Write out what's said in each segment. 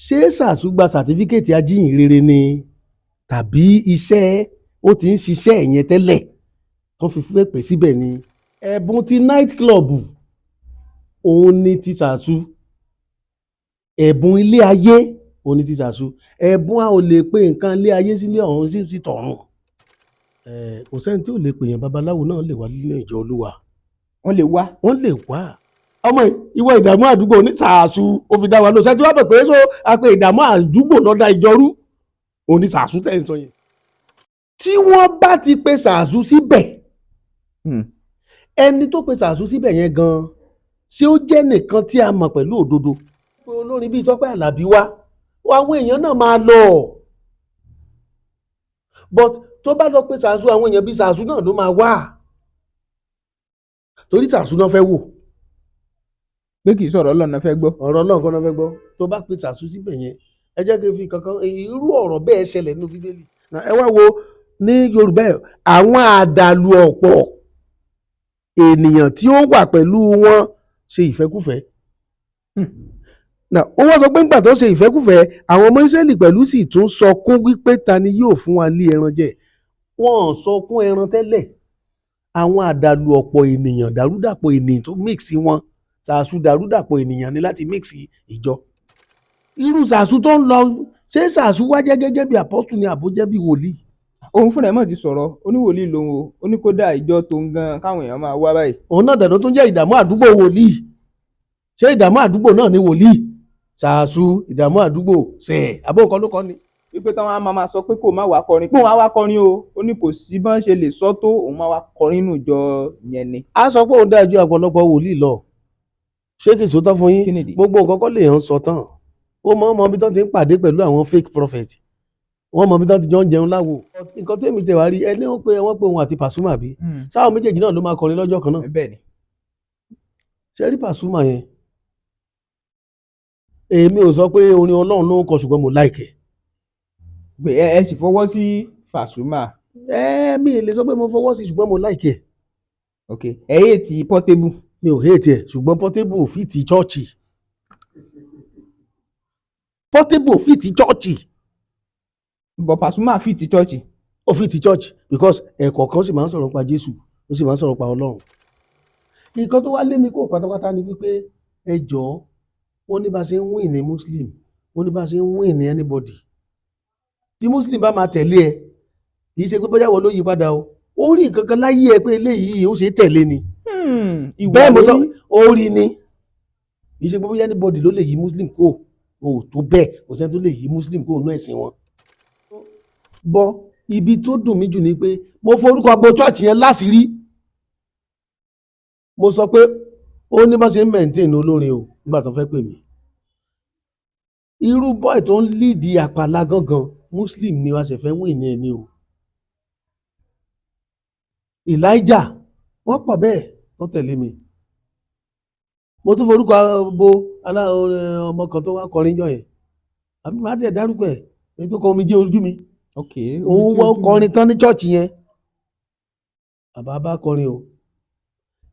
ṣé ṣàṣùgbà sàtífíkẹ́ẹ̀tì ajíhìnrere ni tàbí iṣẹ́ ó ti ń ṣiṣẹ́ yẹn tẹ́lẹ̀ tó fi fẹ́ pè síbẹ̀ ni. Ẹ̀bùn ti night club òun ni ti ṣàṣù, ẹ̀bùn ilé ayé òun ni ti ṣàṣù. Ẹ̀bùn a ò lè pe nǹkan ilé ayé sílé ọ̀run sí tọ̀run. Kò sẹ́ni tí ò lè pèèyàn babaláwo náà lè wá nílé ìjọ Olúwa. Wọ́n lè wá. Wọ́n lè wá. Ọmọ ìwọ ìdààmú àdúgbò ní ṣàṣù ó fi dá wa lọ sẹ́tí wọ́n bẹ̀ pé so a pe ìdààmú àdúgbò lọ́dà ìjọrú òun ni ṣàṣù tẹ̀ ń sọ yẹn. Tí wọ́n bá ti pe ṣàṣù síbẹ̀ ẹni tó pe ṣàṣù síbẹ̀ yẹn gan-an ṣé ó jẹ́ nìkan tí a mọ̀ pẹ̀lú òdodo. Pé olórin bíi Tọ́pẹ́ Àlàbí wá àwọn èèyàn náà máa lọ but tó bá lọ pe ṣàṣù àwọn èèyàn bíi ṣàṣù náà ló máa wá torí ṣàṣù náà fẹ́ wò. Pé kì í sọ̀rọ̀ Ọlọ́run náà fẹ́ gbọ́. Ọ̀rọ̀ Ọlọ́run kan náà fẹ́ gbọ́. Tó bá pe ṣàṣù síbẹ̀ yẹn ẹ jẹ́ kí n fi kankan irú ọ̀rọ̀ bẹ́ẹ̀ ṣẹlẹ̀ nínú Bíbélì. Ẹ wá wo ní Yorùbá àwọn àdàlù ọ̀pọ̀ ènìyàn tí ó wà pẹ̀lú wọn ṣe ìfẹ́kúfẹ̀ẹ́. Ó wá sọ pé nígbà tó ṣe ìfẹ́kúfẹ̀ẹ́ àwọn ọmọ Ísírẹ́lì pẹ̀lú sì tún sọkún wípé ta ni yóò fún wa lé ẹran jẹ. Wọ́n sọkún ẹran tẹ́lẹ̀. Àwọn àdàlù ọ̀pọ̀ ènìyàn dàrúdàpọ̀ ènìyàn tó mix wọn ṣàṣù dàrúdàpọ̀ ènìyàn ni láti mix ìjọ. Irú ṣàṣù tó ń lọ ṣé ṣàṣù wá jẹ́ gẹ́gẹ́ bí apọ́stù ni àbó jẹ́ bí wòlíì. Òun fúnra ẹ̀ mọ̀ ti sọ̀rọ̀ oníwòlíì lòun o ó ní kódà ìjọ tó ń gan káwọn èèyàn máa wá báyìí. Òun náà dẹ̀dọ̀ tó ń jẹ́ ìdààmú àdúgbò wòlíì. Ṣé ìdààmú àdúgbò náà ni wòlíì? Ṣàṣù ìdààmú àdúgbò ṣẹ̀ àbó nǹkan ló kọ́ ni. Wípé táwọn á máa sọ pé kò má wá kọrin pé òun á wá kọrin o ó ní kò sí bọ́n ṣe lè sọ tó òun máa wá kọrin nù jọ yẹn ni. A sọ pé òun dáa ju ọ̀pọ̀lọpọ̀ wòlíì lọ. Ṣé kìí sòótọ́ fún yín? Gbogbo nǹkan kọ́ lè hàn sọ tán. Ó mọ ibi tó ti ń pàdé pẹ̀lú àwọn fake prophet. Wọ́n mọ ibi tó ti jọ ń jẹun láwo. Nǹkan tèmi tẹ̀ wá rí ẹni wọ́n pe òun àti Pasuma bí. Sáwọn méjèèjì náà ló máa kọrin lọ́jọ́ kan náà. Bẹ́ẹ̀ni. Ṣé rí Pasuma yẹn? Èmi ò sọ pé orin Ọlọ́run ló ń kọ ṣùgbọ́n mo like ẹ̀. Pé ẹ sì fọwọ́ sí Pasuma. Mi ò lè sọ pé mo fọwọ́ sí ṣùgbọ́n mo like ẹ̀. Ok ẹ yé ti Portable. Mi ò hate ẹ̀ ṣùgbọ́n Portable ò fi ti chọ́ọ̀chì. Portable ò fi ti chọ́ọ̀chì. But Pasuma fi ti chọ́ọ̀chì. Ó fi ti chọ́ọ̀chì because ẹ̀kọ́ kan sì máa ń sọ̀rọ̀ nípa Jésù ó sì máa ń sọ̀rọ̀ nípa Ọlọ́run. Nǹkan tó wá lé mi kó pátápátá ni wípé ẹ jọ̀ọ́ wọ́n ní bá ṣe ń win ní Muslim wọ́n ní bá ṣe ń win ní anybody. Tí Muslim bá máa tẹ̀lé ẹ kì í ṣe pé bóyá wọ́n ló yí padà o ó rí nǹkan kan láyé ẹ pé eléyìí ó ṣe é tẹ̀lé ni. Bẹ́ẹ̀ mo sọ ó rí ni kì í ṣe pé bóyá anybody ló lè yí Muslim kó o tó bẹ́ẹ̀ kò sẹ́ni tó lè yí Muslim kó nú ẹ̀sìn wọn. Bọ́ ibi tó dùn mí jù ni pé mo forúkọ bo church yẹn láṣìírí mo sọ pé ó ní bá ṣe ń maintain olórin o nígbà tó fẹ́ pè mí. Irú boy tó ń lead àpàlà gangan Muslim ni wàá ṣe fẹ́ wìn ní ẹni o. Elijah wọ́n pọ̀ bẹ́ẹ̀ tó tẹ̀lé mi. Mo tún forúkọ bo ọmọ kan tó wá kọrin jọ yẹn àbí màá tẹ̀ dárúkọ ẹ̀ èyí tó kọ omi jẹ́ ojú mi. Òun wọ́n kọrin tán ní church yẹn bàbá bá kọrin o.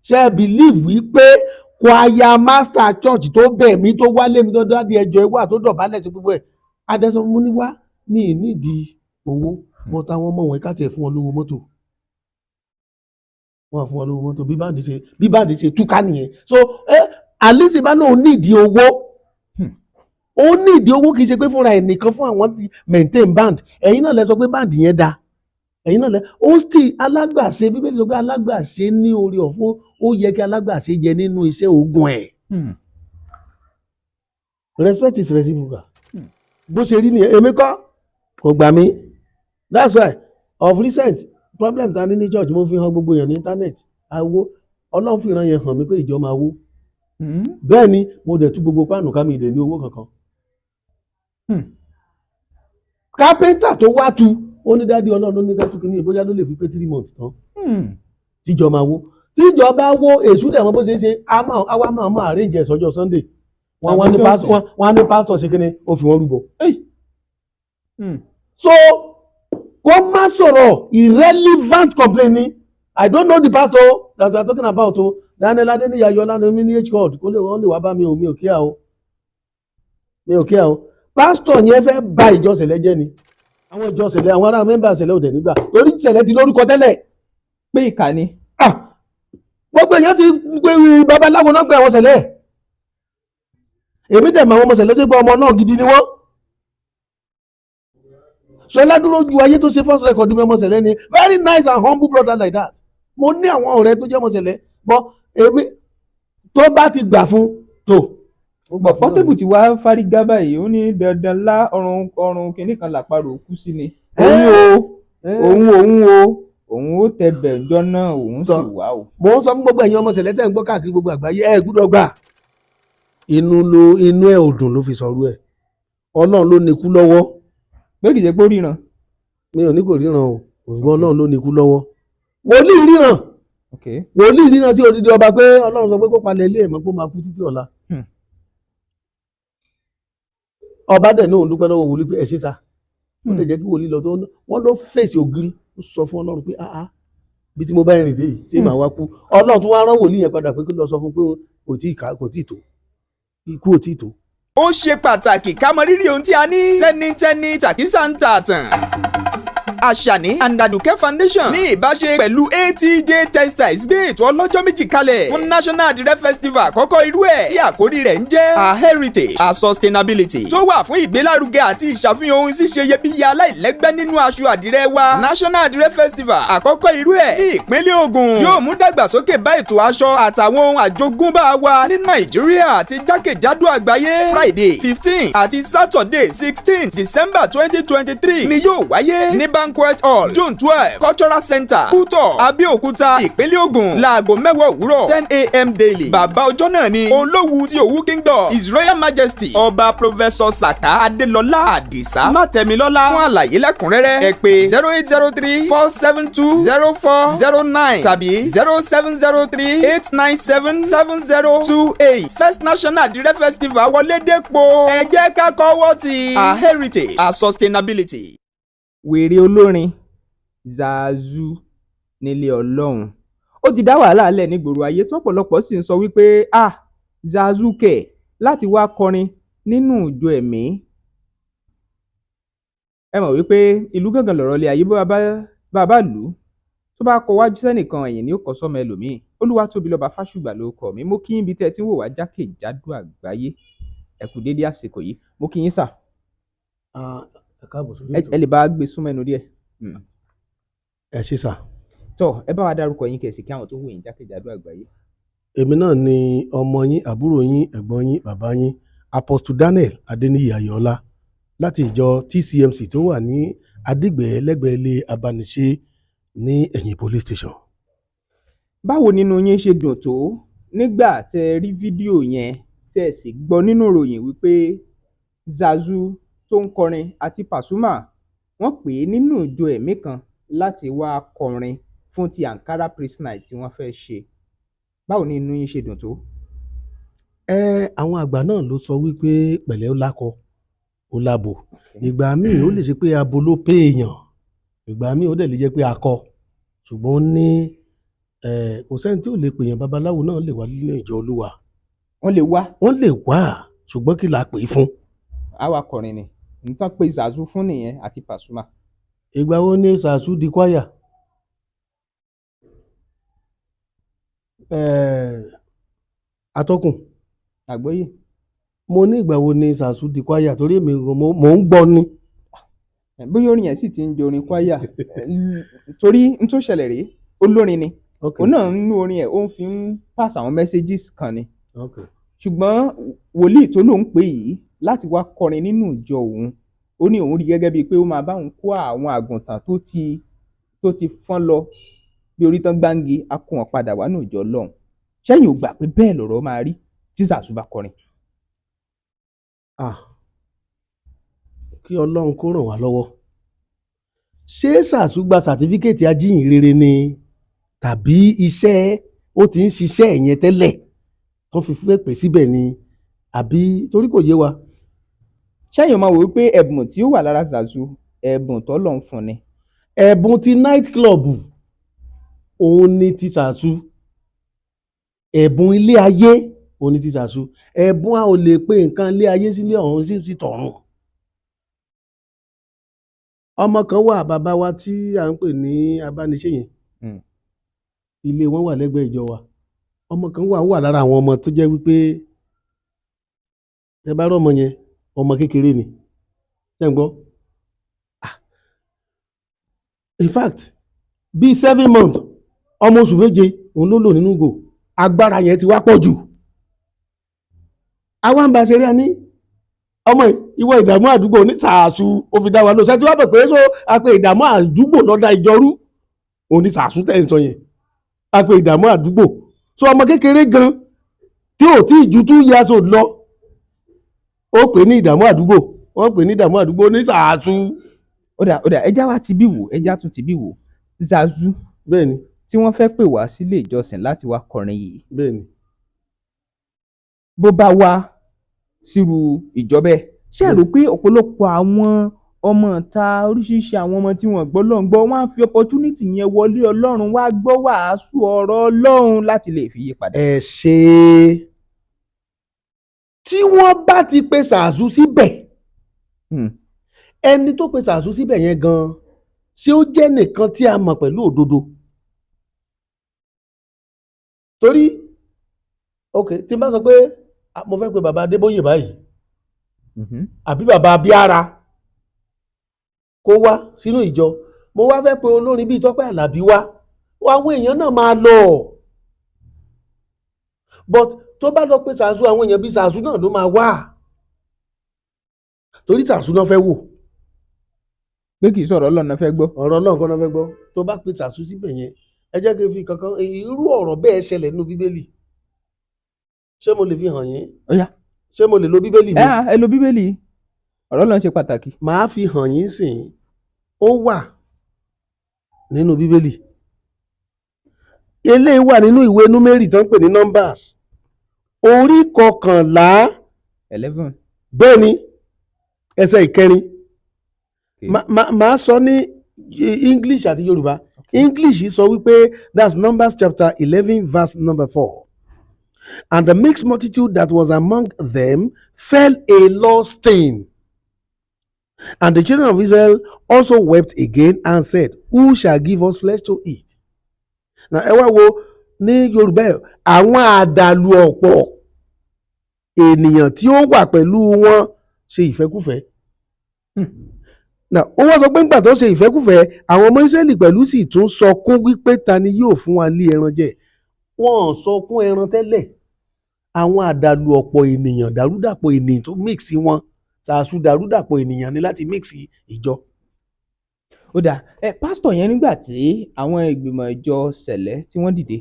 Ṣé ẹ believe wípé choir master church tó bẹ̀ mí tó wálé mi tó dáàdi ẹjọ́ ẹ wà tó dọ̀bálẹ̀ sí gbogbo ẹ̀ adẹ́sọ mú ní wá ní ìnídìí owó wọn táwọn ọmọ wọn ká tẹ̀ fún wọn lówó mọ́tò wọn fún wọn lówó mọ́tò bí báńdì ṣe túká nìyẹn. So Alice bá náà nídìí owó ó nídìí owó kì í ṣe pé fúnra ẹ̀ nìkan fún àwọn ti maintain band ẹ̀yin náà lẹ sọ pé band yẹn dáa ẹ̀yin náà lẹ ó sì alágbàṣe Bíbélì sọ pé alágbàṣe ní orí ọ̀fọ̀ ó yẹ kí alágbàṣe jẹ nínú iṣẹ́ ogun ẹ̀. Respect is reciprocal. Bó ṣe rí nìyẹn èmi kọ́ kò gbà mí that's why of recent problem ta ní ní church mo fi hàn gbogbo èèyàn ní internet awo Ọlọ́run fi ìran yẹn hàn mí pé ìjọ máa wó bẹ́ẹ̀ ni mo dẹ̀ tú gbogbo páànù ká mi ìdè ní owó kankan. Kápẹ́ńtà tó wá tu ó ní dádì Ọlọ́run ló ní ká tún kí ní bóyá ló lè fi pé 3 months tán tíjọ máa wó tíjọ bá wó èṣù dẹ̀ mọ́ bó ṣe ń ṣe àwa máa arrange ẹ̀sọ́jọ́ Sunday wọ́n ní pásítọ̀ ṣe kí ni ó fi wọ́n rúbọ. So kó má sọ̀rọ̀ irrelevant complaining I don't know the pastor that we are talking about o Daniel Adeniyi Ayọ̀lá ní mi ní HCOD kó lè wọ́n lè wá bá mi ò mi ò kíá o pásítọ̀ yẹn fẹ́ bà ìjọ Cele jẹ́ ni àwọn ìjọ Cele àwọn ará mẹ́mbà Cele ò dẹ̀ nígbà torí Cele ti lórúkọ tẹ́lẹ̀ pé ìkà ni. gbogbo èèyàn ti gbé babaláwo náà pé àwọn Cele èmi dẹ̀ mọ àwọn ọmọ Cele tó gbé ọmọ náà gidi ni wọ́n. Ṣọlá dúró ju ayé tó ṣe first record mi ọmọ Cele ni very nice and humble brother like that. Mo ní àwọn ọ̀rẹ́ tó jẹ́ ọmọ Cele bọ́ èmi tó bá ti gbà fún tó. Portable ti wá fárígá báyìí ó ní dandan lá ọrùn kìnní kan làparò kú sí ni. òun ó tẹ bẹ̀ǹjọ́ náà òun sì wá o. Mo ń sọ fún gbogbo ẹ̀yin ọmọ Cele tẹ́ ń gbọ́ káàkiri gbogbo àgbáyé ẹ gbúdọ̀ gbà. Inú ẹ̀ ò dùn ló fi sọ̀rọ̀ ẹ̀. Ọlọ́run ló ní ikú lọ́wọ́. Pé kìí ṣe pé ó ríran. Mi ò ní kò ríran o òṣùgbọ́n Ọlọ́run ló ní ikú lọ́wọ́. Wòlíì ríran. Wòlíì ríran sí odidi ọba pé Ọlọ́run sọ pé kó palẹ̀ ilé ẹ̀ mọ́ kó máa kú títí ọ̀la. Ọba dẹ̀ náà ń dúpẹ́ lọ́wọ́ wòlíì pé ẹ ṣe sá. Ó lè jẹ́ kí wòlíì lọ tó wọ́n ló fèsì ògiri ó sọ fún Ọlọ́run pé bí tí mo bá rìn dé yìí tí màá wá kú Ọlọ́run tún wá rán wòlíì yẹn padà pé kí lọ sọ fún pé kò tí ì tó ikú ò tí ì tó. Ó ṣe pàtàkì ká mọ rírì ohun tí a ní tẹ́nitẹ́ni tàkísà ń tà tàn. Àṣàní and Àdùkẹ́ Foundation ní ìbáṣe pẹ̀lú ATJ Textiles gbé ètò ọlọ́jọ́ méjì kalẹ̀ fún National Adire Festival àkọ́kọ́ irú ẹ̀ tí àkórí rẹ̀ ń jẹ́ A Heritage A Sustainability tó wà fún ìgbélárugẹ àti ìṣàfihàn ohun ṣíṣe iyebíye aláìlẹ́gbẹ́ nínú aṣọ àdìrẹ wa. National Adire Festival àkọ́kọ́ irú ẹ̀ ní ìpínlẹ̀ Ògùn yóò mú dàgbàsókè bá ètò aṣọ àtàwọn ohun àjogúnbá wa ní Nàìjíríà àti jákèjádò àgbáyé. Friday 15 àti Saturday 16 December 2023 ni yóò wáyé ní Banquet Hall, June 12, Cultural Center, Kútọ̀, Abẹ́òkúta, ìpínlẹ̀ Ògùn, láago 10 òwúrọ̀, 10 a.m. daily. Bàbá ọjọ́ náà ni Olówù ti Òwu Kingdom, His Royal Majesty, Ọba Professor Saka Adélọlá Àdìsá Mátẹ̀mílọ́lá. Fún àlàyé lẹ́kùnrẹ́rẹ́, ẹ pè 0803-472-0409 tàbí 0703-897-7028. First National Adire Festival wọlé dépò. Ẹ jẹ́ ká kọ́wọ́ ti A Heritage A Sustainability. Wèrè olórin Zazu nílé Ọlọ́run ó ti dá wàhálà alẹ́ nígboro ayé tọ́pọ̀lọpọ̀ sì ń sọ wípé Zazu kẹ̀ láti wá kọrin nínú ìjọ ẹ̀mí. Ẹ mọ̀ wípé ìlú gángan lọ̀rọ̀ lé ayé bàbá lù ú tó bá kọ wájú sẹ́nìkan ẹ̀yìn ni ó kọ sọ́mọ ẹlòmíì. Olúwatóbilọ́ba Fásùgbà ló kọ mí. Mo kí yín bí tẹ́ ẹ ti ń wò wá jákèjádò àgbáyé. Ẹ kú dédé àsìkò yìí. Mo kí yín sà. Ẹ lè bá gbé súnmọ́ ẹnu díẹ̀. Ẹ ṣé sà. Tọ́ ẹ bá wa dárúkọ yín kẹ̀sì kí àwọn tó wò yín jákèjádò àgbáyé. Èmi náà ni ọmọ yín àbúrò yín ẹ̀gbọ́n yín bàbá yín Apostle Daniel Adéníyì Ayọ̀ọ́lá láti ìjọ TCMC tó wà ní Adígbẹ̀ẹ́ lẹ́gbẹ̀ẹ́ ilé abániṣe ní ẹ̀yìn police station. Báwo nínú yín ṣe dùn tó nígbà tẹ́ rí fídíò yẹn tẹ́ sì gbọ́ nínú ìròyìn wípé Zazu tó ń kọrin àti Pasuma wọ́n pè é nínú ìjọ ẹ̀mí kan láti wá kọrin fún ti Ankara Praise Night tí wọ́n fẹ́ ṣe. Báwo ni inú yín ṣe dùn tó? Àwọn àgbà náà ló sọ wípé pẹ̀lẹ́ ó lákọ ó lábo. Ìgbà míì ó lè ṣe pé abo ló pé èèyàn, ìgbà míì ó dẹ̀ lè jẹ́ pé akọ. Ṣùgbọ́n ó ní kò sẹ́ni tí ò lè pèèyàn babaláwo náà lè wá nílé ìjọ Olúwa. Wọ́n lè wá. Wọ́n lè wá ṣùgbọ́n kí la pè é fún. Àwa kọrin ni nǹkan pé Zazu fún nìyẹn àti Pasuma. Ìgbà wo ni Zazu di kwaya? Atọ́kùn. Àgbọ́yé. Mo ní ìgbà wo ni Zazu di kwaya torí èmi mò ń gbọ́ ni. Bóyá orin yẹn sì ti ń di orin kwaya torí n tó ṣẹlẹ̀ rèé olórin ni òun náà nínú orin ẹ̀ ó ń fi ń pass àwọn messages kan ni. Ṣùgbọ́n wòlíì tó lóun pè yìí láti wá kọrin nínú ìjọ òun ó ní òun rí gẹ́gẹ́ bíi pé ó máa bá òun kó àwọn àgùntàn tó ti fọ́n lọ bí orí tán gbáǹgì á kó wọn padà wá ní ìjọ Ọlọ́run. Ṣẹ́yìn ò gbà pé bẹ́ẹ̀ lọ̀rọ̀ máa rí tí Zazu bá kọrin? Kí Ọlọ́run kó ràn wá lọ́wọ́. Ṣé Zazu gba sàtífíkẹ́ẹ̀tì ajíhìnrere ni tàbí iṣẹ́ ó ti ń ṣiṣẹ́ yẹn tẹ́lẹ̀ tó fi fẹ́ pè síbẹ̀ ni àbí torí kò yé wa. Ṣẹ́yìn máa wò wípé ẹ̀bùn tí ó wà lára Zazu ẹ̀bùn t'Ọlọ́run fún ni. Ẹ̀bùn ti night club òun ni ti Zazu. Ẹ̀bùn ilé ayé òun ni ti Zazu. Ẹ̀bùn a ò lè pe nǹkan ilé ayé sílé ọ̀run sí tọ̀run. ọmọ kan wà bàbá wa tí à ń pè ní abániṣe yẹn ilé wọn wà lẹ́gbẹ̀ẹ́ ìjọ wa ọmọ kan wà lára àwọn ọmọ tó jẹ́ wípé ẹ bá rọ́mọ yẹn ọmọ kékeré ni ṣé ń gbọ́ in fact bíi 7 months ọmọ oṣù méje òun ló lò nínú ìgò agbára yẹn ti wá pọ̀ jù àwa ń bá ṣeré a ní ọmọ ìwọ ìdààmú àdúgbò ní sàásù ó fi dá wa lọ ṣẹ́tí wá bẹ̀ pé so a pe ìdààmú àdúgbò lọ́dà ìjọrú òun ní sàásù tẹ̀ ń sọ yẹn a pe ìdààmú àdúgbò so ọmọ kékeré gan tí ò tí ì ju 2 years old lọ ó pè ní ìdààmú àdúgbò wọ́n pè ní ìdààmú àdúgbò ní sàásù. ó dà ẹja wa ti bí wò ẹja tún ti bí wò zazu bẹ́ẹ̀ni tí wọ́n fẹ́ pè wá sílé ìjọsìn láti wá kọrin yìí bẹ́ẹ̀ni bó bá wá sírú ìjọbẹ ṣé ẹ rò pé ọ̀pọ̀lọpọ̀ àwọn ọmọ ta oríṣiríṣi àwọn ọmọ tí wọ́n gbọ́ lọ́n gbọ́ wọ́n á fi opportunity yẹn wọlé Ọlọ́run wá gbọ́ wàásù ọ̀rọ̀ Ọlọ́run láti lè fi yí padà. ẹ ṣe tí wọ́n bá ti pe sàásù síbẹ̀ ẹni tó pe sàásù síbẹ̀ yẹn gan ṣé ó jẹ́ nìkan tí a mọ̀ pẹ̀lú òdodo torí ok tí n bá sọ pé mo fẹ́ pe bàbá Adébóyè báyìí àbí bàbá Abíára kó wá sínú ìjọ mo wá fẹ́ pe olórin bíi Tọ́pẹ́ Àlàbí wá àwọn èèyàn náà máa lọ but tó bá lọ pé sàásù àwọn èèyàn bíi sàásù náà ló máa wá torí sàásù náà fẹ́ wò pé kì í sọ̀rọ̀ Ọlọ́run náà fẹ́ gbọ́. ọ̀rọ̀ Ọlọ́run kan náà fẹ́ gbọ́ tó bá pe sàásù síbẹ̀ yẹn ẹ jẹ́ kí n fi kankan irú ọ̀rọ̀ bẹ́ẹ̀ ṣẹlẹ̀ nínú Bíbélì ṣé mo lè fi hàn yín? Ó yá. ṣé mo lè lo Bíbélì mi? ẹ lo Bíbélì ọ̀rọ̀ Ọlọ́run ṣe pàtàkì. màá fi hàn yín sìn ó wà nínú Bíbélì eléyìí wà nínú ìwé Númérì tó ń pè ní Numbers orí 11 bẹ́ẹ̀ ni ẹsẹ̀ 9 màá sọ ní English àti Yorùbá English sọ wípé that's Numbers chapter 11 verse number 4. And the mixed multitude that was among them fell a lusting. And the children of Israel also wept again and said, Who shall give us flesh to eat? Now, ẹ wá wo ní Yorùbá àwọn àdàlù ọ̀pọ̀ ènìyàn tí ó wà pẹ̀lú wọn ṣe ìfẹ́kúfẹ̀ẹ́. Now, ó wá sọ pé nígbà tó ṣe ìfẹ́kúfẹ̀ẹ́ àwọn ọmọ Ísírẹ́lì pẹ̀lú sì tún sọkún wípé ta ni yóò fún wa lé ẹran jẹ. Wọ́n sọkún ẹran tẹ́lẹ̀ àwọn àdàlù ọ̀pọ̀ ènìyàn dàrúdàpọ̀ ènìyàn tó mix wọn sàásù dàrúdàpọ̀ ènìyàn ni láti mix ìjọ. ó dà pásítọ̀ yẹn nígbà tí àwọn ìgbìmọ̀ ìjọ Cele tí wọ́n dìde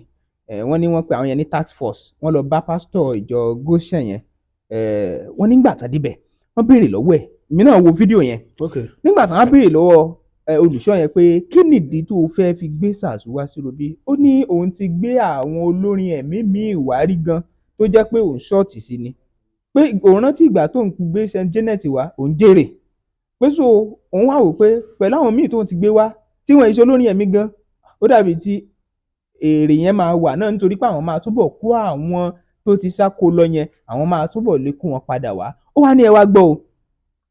wọ́n ní wọ́n pe àwọn yẹn ní task force wọ́n lọ bá pásítọ̀ ìjọ Goshen yẹn wọ́n nígbà tán débẹ̀ wọ́n béèrè lọ́wọ́ ẹ̀ èmi náà wo fídíò yẹn nígbà tán wọ́n béèrè lọ́wọ́ olùṣọ́ yẹn pé kí nìdí tó fẹ́ fi gbé sàásù wá sí robí ó ní òun ti gbé àwọn olórin ẹ̀mí míì wá rí gan tó jẹ́ pé òun ṣọ́ọ̀tì sí ni pé òun rántí ìgbà tó ń gbé St. Janet wá òun jèrè pé so òun wá wò pé pẹ̀lú àwọn míì tó ń ti gbé wá tí wọ́n iṣẹ́ olórin ẹ̀mí gan ó dàbí tí èrè yẹn máa wà náà nítorí pé àwọn máa túbọ̀ kó àwọn tó ti sáko lọ yẹn àwọn máa túbọ̀ lè kó wọn padà wá ó wá ní ẹ wá gbọ́ o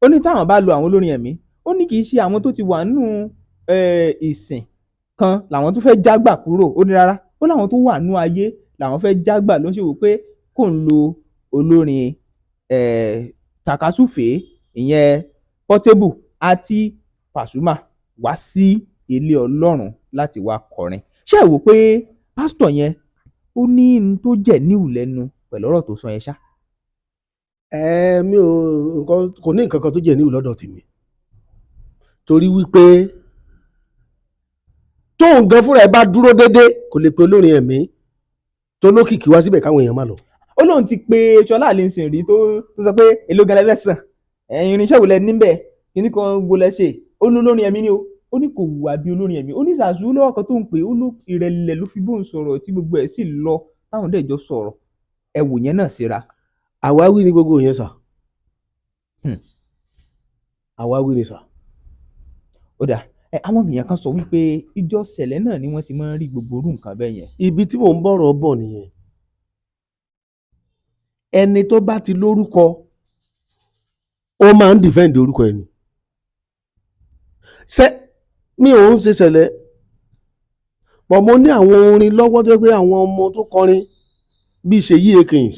ó ní táwọn bá lo àwọn olórin ẹ̀mí ó ní kì í ṣe àwọn tó ti wà nínú ìsìn kan làwọn tó fẹ́ jágbà kúrò ó ní rárá ó láwọn tó wà nínú ayé làwọn fẹ́ jágbà ló ń ṣe wò pé kò ń lo olórin takasúfèé ìyẹn Portable àti Pasuma wá sí ilé Ọlọ́run láti wá kọrin ṣé ẹ wò pé pásítọ̀ yẹn ó ní n tó jẹ́ níwù lẹ́nu pẹ̀lú ọ̀rọ̀ tó sọ yẹn ṣá. mi ò kò ní nǹkan kan tó jẹ́ níwù lọ́dọ̀ tèmi torí wípé tóun gan fúnra ẹ̀ bá dúró déédéé kò lè pe olórin ẹ̀mí tó lókìkí wá síbẹ̀ káwọn èèyàn má lọ. ó lóun ti pe Ṣọlá Allyson rí tó sọ pé èlò gan lẹ́fẹ̀ẹ́ sàn irinṣẹ́ wò lẹ níbẹ̀ kíní kan wo lẹ ṣe ó ní olórin ẹ̀mí ni ó ní kò wà bí olórin ẹ̀mí ó ní Zazu lọ́wọ́ kan tó ń pè ó ló ìrẹ̀lẹ̀ ló fi bóun sọ̀rọ̀ tí gbogbo ẹ̀ sì lọ táwọn dẹ̀ jọ sọ̀rọ̀ ẹ wò yẹn náà síra. àwáwí ni gbogbo yẹn sà àwáwí ni sà. ó dà àwọn èèyàn kan sọ wípé ìjọ Cele náà ni wọ́n ti máa ń rí gbogbo orú nǹkan bẹ́ẹ̀ yẹn. ibi tí mò ń bọ̀rọ̀ bọ̀ nìyẹn ẹni tó bá ti lórúkọ ó máa ń dìfẹ́ǹdì orúkọ ẹni mi ò ń ṣe Cele but mo ní àwọn orin lọ́wọ́ tó pé àwọn ọmọ tó kọrin bíi Ṣèyí Akins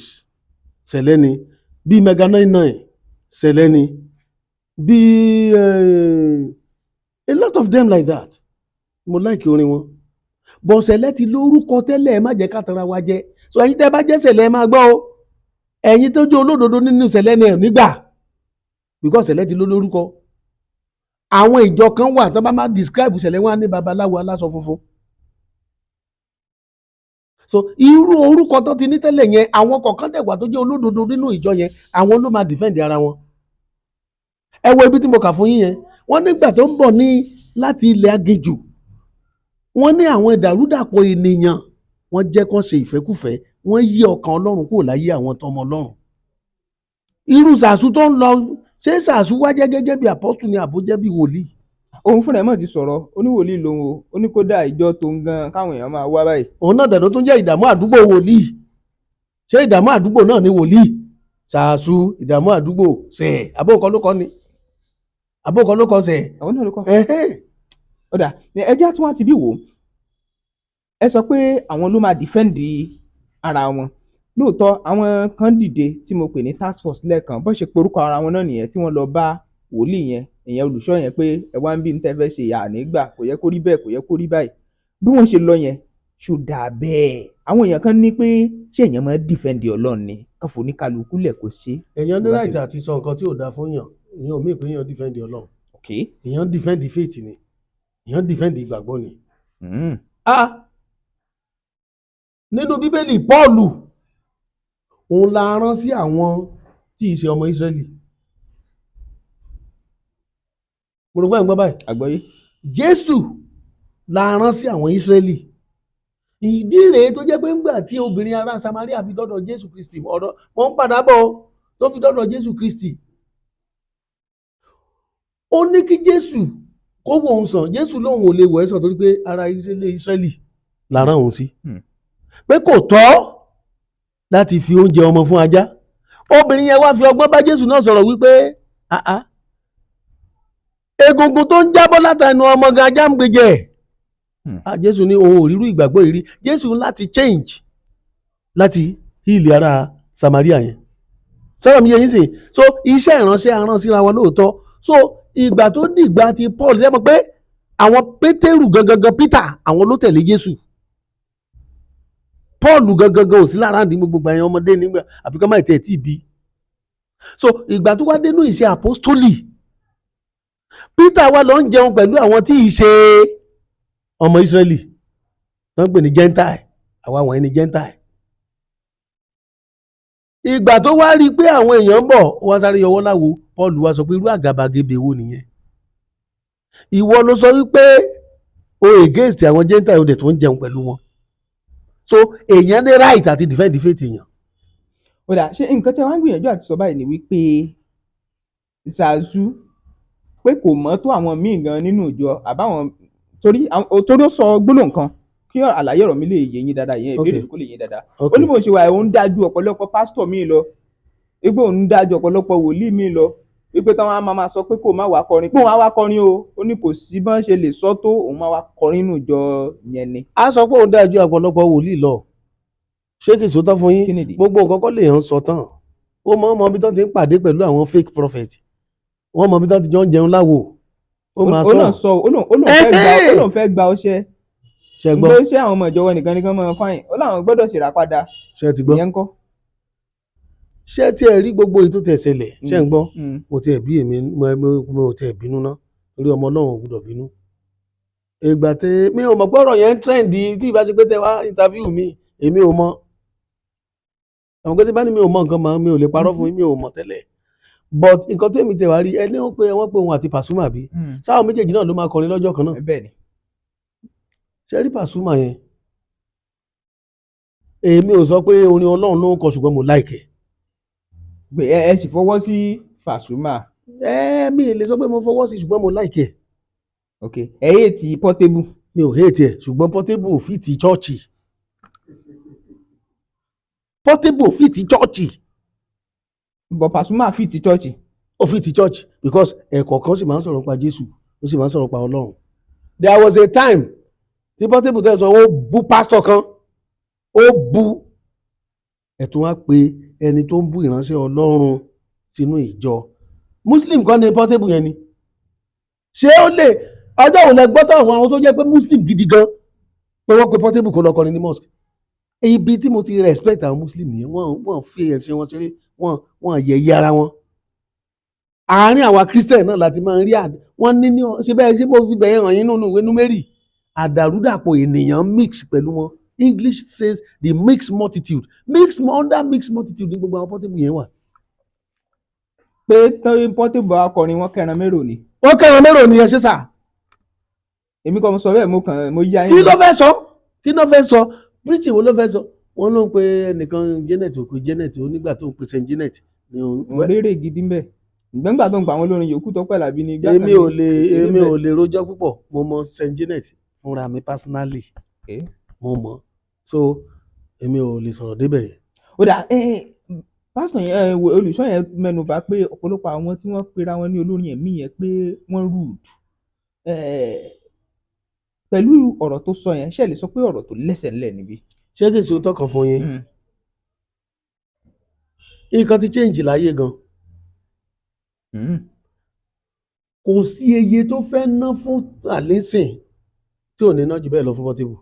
Cele ni, bíi Mega 99 Cele ni, bíi a lot of them like that. Mo like orin wọn but Cele ti lórúkọ tẹ́lẹ̀ ẹ má jẹ́ ká tara wa jẹ. So ẹ̀yin tẹ́ bá jẹ́ Cele ẹ máa gbọ́ o, ẹ̀yin tó jẹ́ olódodo nínú Cele ni ẹ̀ nígbà because Cele ti lórúkọ. Àwọn ìjọ kan wà tó bá máa describe Cele wọn á ní babaláwo aláṣọ funfun. So irú orúkọ tó ti ní tẹ́lẹ̀ yẹn àwọn kọ̀ọ̀kan dẹ̀ wà tó jẹ́ olódodo nínú ìjọ yẹn àwọn ló máa defend ara wọn. Ẹ wo ibi tí mo kà fún yín yẹn, wọ́n nígbà tó ń bọ̀ ní láti ilẹ̀ aginjù wọ́n ní àwọn ìdàrúdàpọ̀ ènìyàn wọ́n jẹ́ kán ṣe ìfẹ́kùfẹ́ wọ́n yí ọkàn Ọlọ́run kúrò láyé àwọn tọmọ Ọlọ́run. Irú Ṣàṣù tó ń lọ ṣé Ṣàṣù wá jẹ́ gẹ́gẹ́ bí apọ́stù ni àbó jẹ́ bí wòlíì? Òun fúnra ẹ̀ mọ̀ ti sọ̀rọ̀ oníwòlíì lòun o, ó ní kódà ìjọ tó ń gan káwọn èèyàn máa wá báyìí. Òun náà dẹ̀dọ̀ tó ń jẹ́ ìdààmú àdúgbò wòlíì. Ṣé ìdààmú àdúgbò náà ni wòlíì? Ṣàṣù ìdààmú àdúgbò ṣẹ̀ àbókan ló kọ́ ni àbókan ló kọ́ ṣẹ̀. Àwọn náà ló kọ́. Ọ̀dà ẹjẹ́ tí wọ́n ti bí wò ẹ sọ pé àwọn ló máa dìfẹ́ǹdì ara wọn. Lóòótọ́ àwọn kan dìde tí mo pè ní task force lẹ́ẹ̀kan bó ṣe porúkọ ara wọn náà nìyẹn tí wọ́n lọ bá wòlíì yẹn ìyẹn olùṣọ́ yẹn pé ẹ wá ń bí ní tẹ́fẹ́ ṣe yà nígbà kò yẹ kó rí bẹ́ẹ̀ kò yẹ kó rí báyìí. Bí wọ́n ṣe lọ yẹn ṣó dáa bẹ́ẹ̀. Àwọn èèyàn kan ní pé ṣé èèyàn máa dìfẹ́ǹdì Ọlọ́run ni kan fò ní kálukú lẹ̀ kó ṣe. Èèyàn ní right àti sọ nǹkan tí ò dáa fún yàn ìyẹn ò mí pé èèyàn dìfẹ́ǹdì Ọlọ́run. Èèyàn dìfẹ́ǹdì faith ni èèyàn dìfẹ́ǹdì ìgbàgbọ́ ni. Nínú Bíbélì Pọ́ọ̀lù òun la rán sí àwọn tí ì ṣe ọmọ Ísírẹ́lì. Mo rò pé ẹ̀ ń gbọ́ báyìí. Àgbọ́yé. Jésù la rán sí àwọn Ísírẹ́lì. Ìdí rèé tó jẹ́ pé ńgbà tí obìnrin ará Samaria fi dọ́dọ̀ Jésù Kristi ọ̀rọ̀ wọn ń padà bọ̀ tó fi dọ́dọ̀ Jésù Kristi. Ó ní kí Jésù kó wò ó sàn, Jésù lóun ò lè wò ẹ́ sàn torí pé ara Ísírẹ́lì la rán òun sí. Pé kò tọ́ láti fi oúnjẹ ọmọ fún ajá. Obìnrin yẹn wá fi ọgbọ́n bá Jésù náà sọ̀rọ̀ wípé egungun tó ń jábọ́ látẹnu ọmọ gan ajá ń gbé jẹ. Jésù ní òun ò rírú ìgbàgbọ́ yìí rí. Jésù láti change láti híìlì ara Samaria yẹn. Sọ́dọ̀ mi yẹ yín sìn. So iṣẹ́ ìránṣẹ́ aránsíra wọn lóòótọ́. So ìgbà tó dìgbà ti Paul ṣe mọ̀ pé àwọn Pétérù gangan Peter àwọn ló tẹ̀lé Jésù. Paul gangan ò sí lára ní gbogbo àyàn ọmọdé nígbà àbíkọ́ máa tẹ̀ tí bí. So ìgbà tó wá dénú ìṣe àpọ́stólì Peter wá lọ ń jẹun pẹ̀lú àwọn tí ì ṣe ọmọ Ísírẹ́lì tó ń pè ní Gentile àwa wọ̀nyí ní Gentile. Ìgbà tó wá rí i pé àwọn èèyàn ń bọ̀ wá sáré yọwọ́ láwo Paul wá sọ pé irú àgàbàgebè wo nìyẹn. Ìwọ ló sọ wípé o against àwọn Gentile o dẹ̀ tó ń jẹun pẹ̀lú wọn. So èèyàn ní right àti defend faith èèyàn. Ó dà ṣé nǹkan tí wọ́n ń gbìyànjú àti sọ báyìí ni wípé Ṣàṣù pé kò mọ́ tó àwọn míì gan nínú ìjọ àbáwọn torí ó sọ gbólóhùn kan kí àlàyé ọ̀rọ̀ mi lè yé yín dáadáa yẹn ìbéèrè kó lè yé dáadáa. Ó ní bó ṣe wà òun dájú ọ̀pọ̀lọpọ̀ pásítọ̀ míì lọ wípé òun dájú ọ̀pọ̀lọpọ̀ wòlíì míì lọ wípé táwọn á máa sọ pé kò má wá kọrin pé òun á wá kọrin o ó ní kò sí bọ́n ṣe lè sọ tó òun máa wá kọrin nínú ìjọ yẹn ni. A sọ pé òun dájú ọ̀pọ̀lọpọ̀ wòlíì lọ ṣé kì í sọ tán fún yín gbogbo nǹkan kọ́ lè hàn sọ tán ó mọ bí tán ti ń pàdé pẹ̀lú àwọn fake prophet wọ́n mọ bí tán ti jọ ń jẹun láwo ó máa sọ. ó lóun fẹ́ gba ọṣẹ ṣẹgbọn ṣé àwọn ọmọ ìjọwọ nìkan máa fáyìn ó láwọn gbọ́dọ̀ ṣèràpadà ìyẹn ńkọ́. Ṣé tí ẹ rí gbogbo ètò tẹ̀ ṣẹlẹ̀ ṣe ń gbọ́ mo ti ẹ̀ bí èmi mo ti ẹ̀ bínú ná torí ọmọ Ọlọ́run ò gbọ́dọ̀ bínú. Ìgbà tí mi ò mọ̀ gbọ́rọ̀ yẹn ń trẹ́ǹdì tí ìbá ṣe pé tẹ wá interview mi èmi ò mọ̀ àwọn pé tí bá ní mi ò mọ̀ nǹkan mi ò lè parọ́ fún mi ò mọ̀ tẹ́lẹ̀ but nǹkan tẹ́mi tẹ̀ wá rí ẹni ó pé wọ́n pé òun àti Pasuma bí sáwọn méjèèjì náà ló máa kọrin lọ́jọ́ kan náà. Bẹ́ẹ̀ ni. Ṣé rí Pasuma yẹn èmi ò sọ pé orin Ọlọ́run ló ń kọ ṣùgbọ́n mo like ẹ sì fọwọ́ sí Pasuma. Mi ì lè sọ pé mo fọwọ́ sí ṣùgbọ́n mo like ẹ̀. Ok ẹ yé ti Portable. Mi ò hate ẹ̀ ṣùgbọ́n Portable ò fi ti chọ́ọ̀chì. Portable ò fi ti chọ́ọ̀chì. But Pasuma fi ti chọ́ọ̀chì. Ó fi ti chọ́ọ̀chì because ẹ̀kọ́ kan sì máa ń sọ̀rọ̀ nípa Jésù ó sì máa ń sọ̀rọ̀ pa Ọlọ́run. There was a time tí Portable tẹ̀ sọ ó bú pásítọ̀ kan, ó bú, ẹ̀tún wá pé ẹni tó ń bú ìránṣẹ́ Ọlọ́run sínú ìjọ. Muslim kọ́ ni Portable yẹn ni. Ṣé ó lè ọjọ́ òun lẹ gbọ́tọ̀ àwọn tó jẹ́ pé Muslim gidi gan pé wọ́n pe Portable kó lọ kọrin ní mosque? Ibi tí mo ti respect àwọn Muslim nìyẹn, wọ́n fi ẹ̀sìn wọn ṣeré, wọ́n yẹ̀yẹ́ ara wọn. Àárín àwa Christian náà láti máa ń rí wọ́n ní ṣe bẹ́ẹ̀ ṣé mo fi bẹ̀yẹ̀ hàn yín nínú ìwé Númérì, àdàrúdàpọ̀ ènìyàn mix pẹ̀lú wọn. English says the mixed multitude, under mixed multitude ní gbogbo àwọn Portable yẹn wà. Pé tán Portable akọrin wọn kẹran mérò ni. Wọ́n kẹran mérò ni ẹ ṣe sà. Èmi kọ́ mo sọ bẹ́ẹ̀ mo yá yín. Kí ló fẹ́ sọ? Preaching wo ló fẹ́ sọ? Wọ́n ló ń pe ẹnìkan Janet òkú Janet onígbà tó ń pe Saint Janet. Wọ́n rérè gidi mbẹ́. Ìgbẹ́ngbà tó ń pa àwọn olórin yòókù tó pẹ̀lú àbí ni. Èmi ò lè rojọ́ púpọ̀, mo mọ Saint Janet fúnra mi personally. Mo mọ̀, so èmi ò lè sọ̀rọ̀ débẹ̀ yẹn. Ó dà pásítọ̀ yẹn olùṣọ́ yẹn mẹ́nu bà pé ọ̀pọ̀lọpọ̀ àwọn tí wọ́n pera wọn ní olórin ẹ̀mí yẹn pé wọ́n rude. Pẹ̀lú ọ̀rọ̀ tó sọ yẹn ṣé lè sọ pé ọ̀rọ̀ tó lẹ́sẹ̀ ńlẹ̀ níbí? Ṣé kìí ṣe òótọ́ kan fún yín? Nǹkan ti change láyé gan. Kò sí iye tó fẹ́ ná fún àlésìn tí ò ní ná jù bẹ́ẹ̀ lọ fún Portable.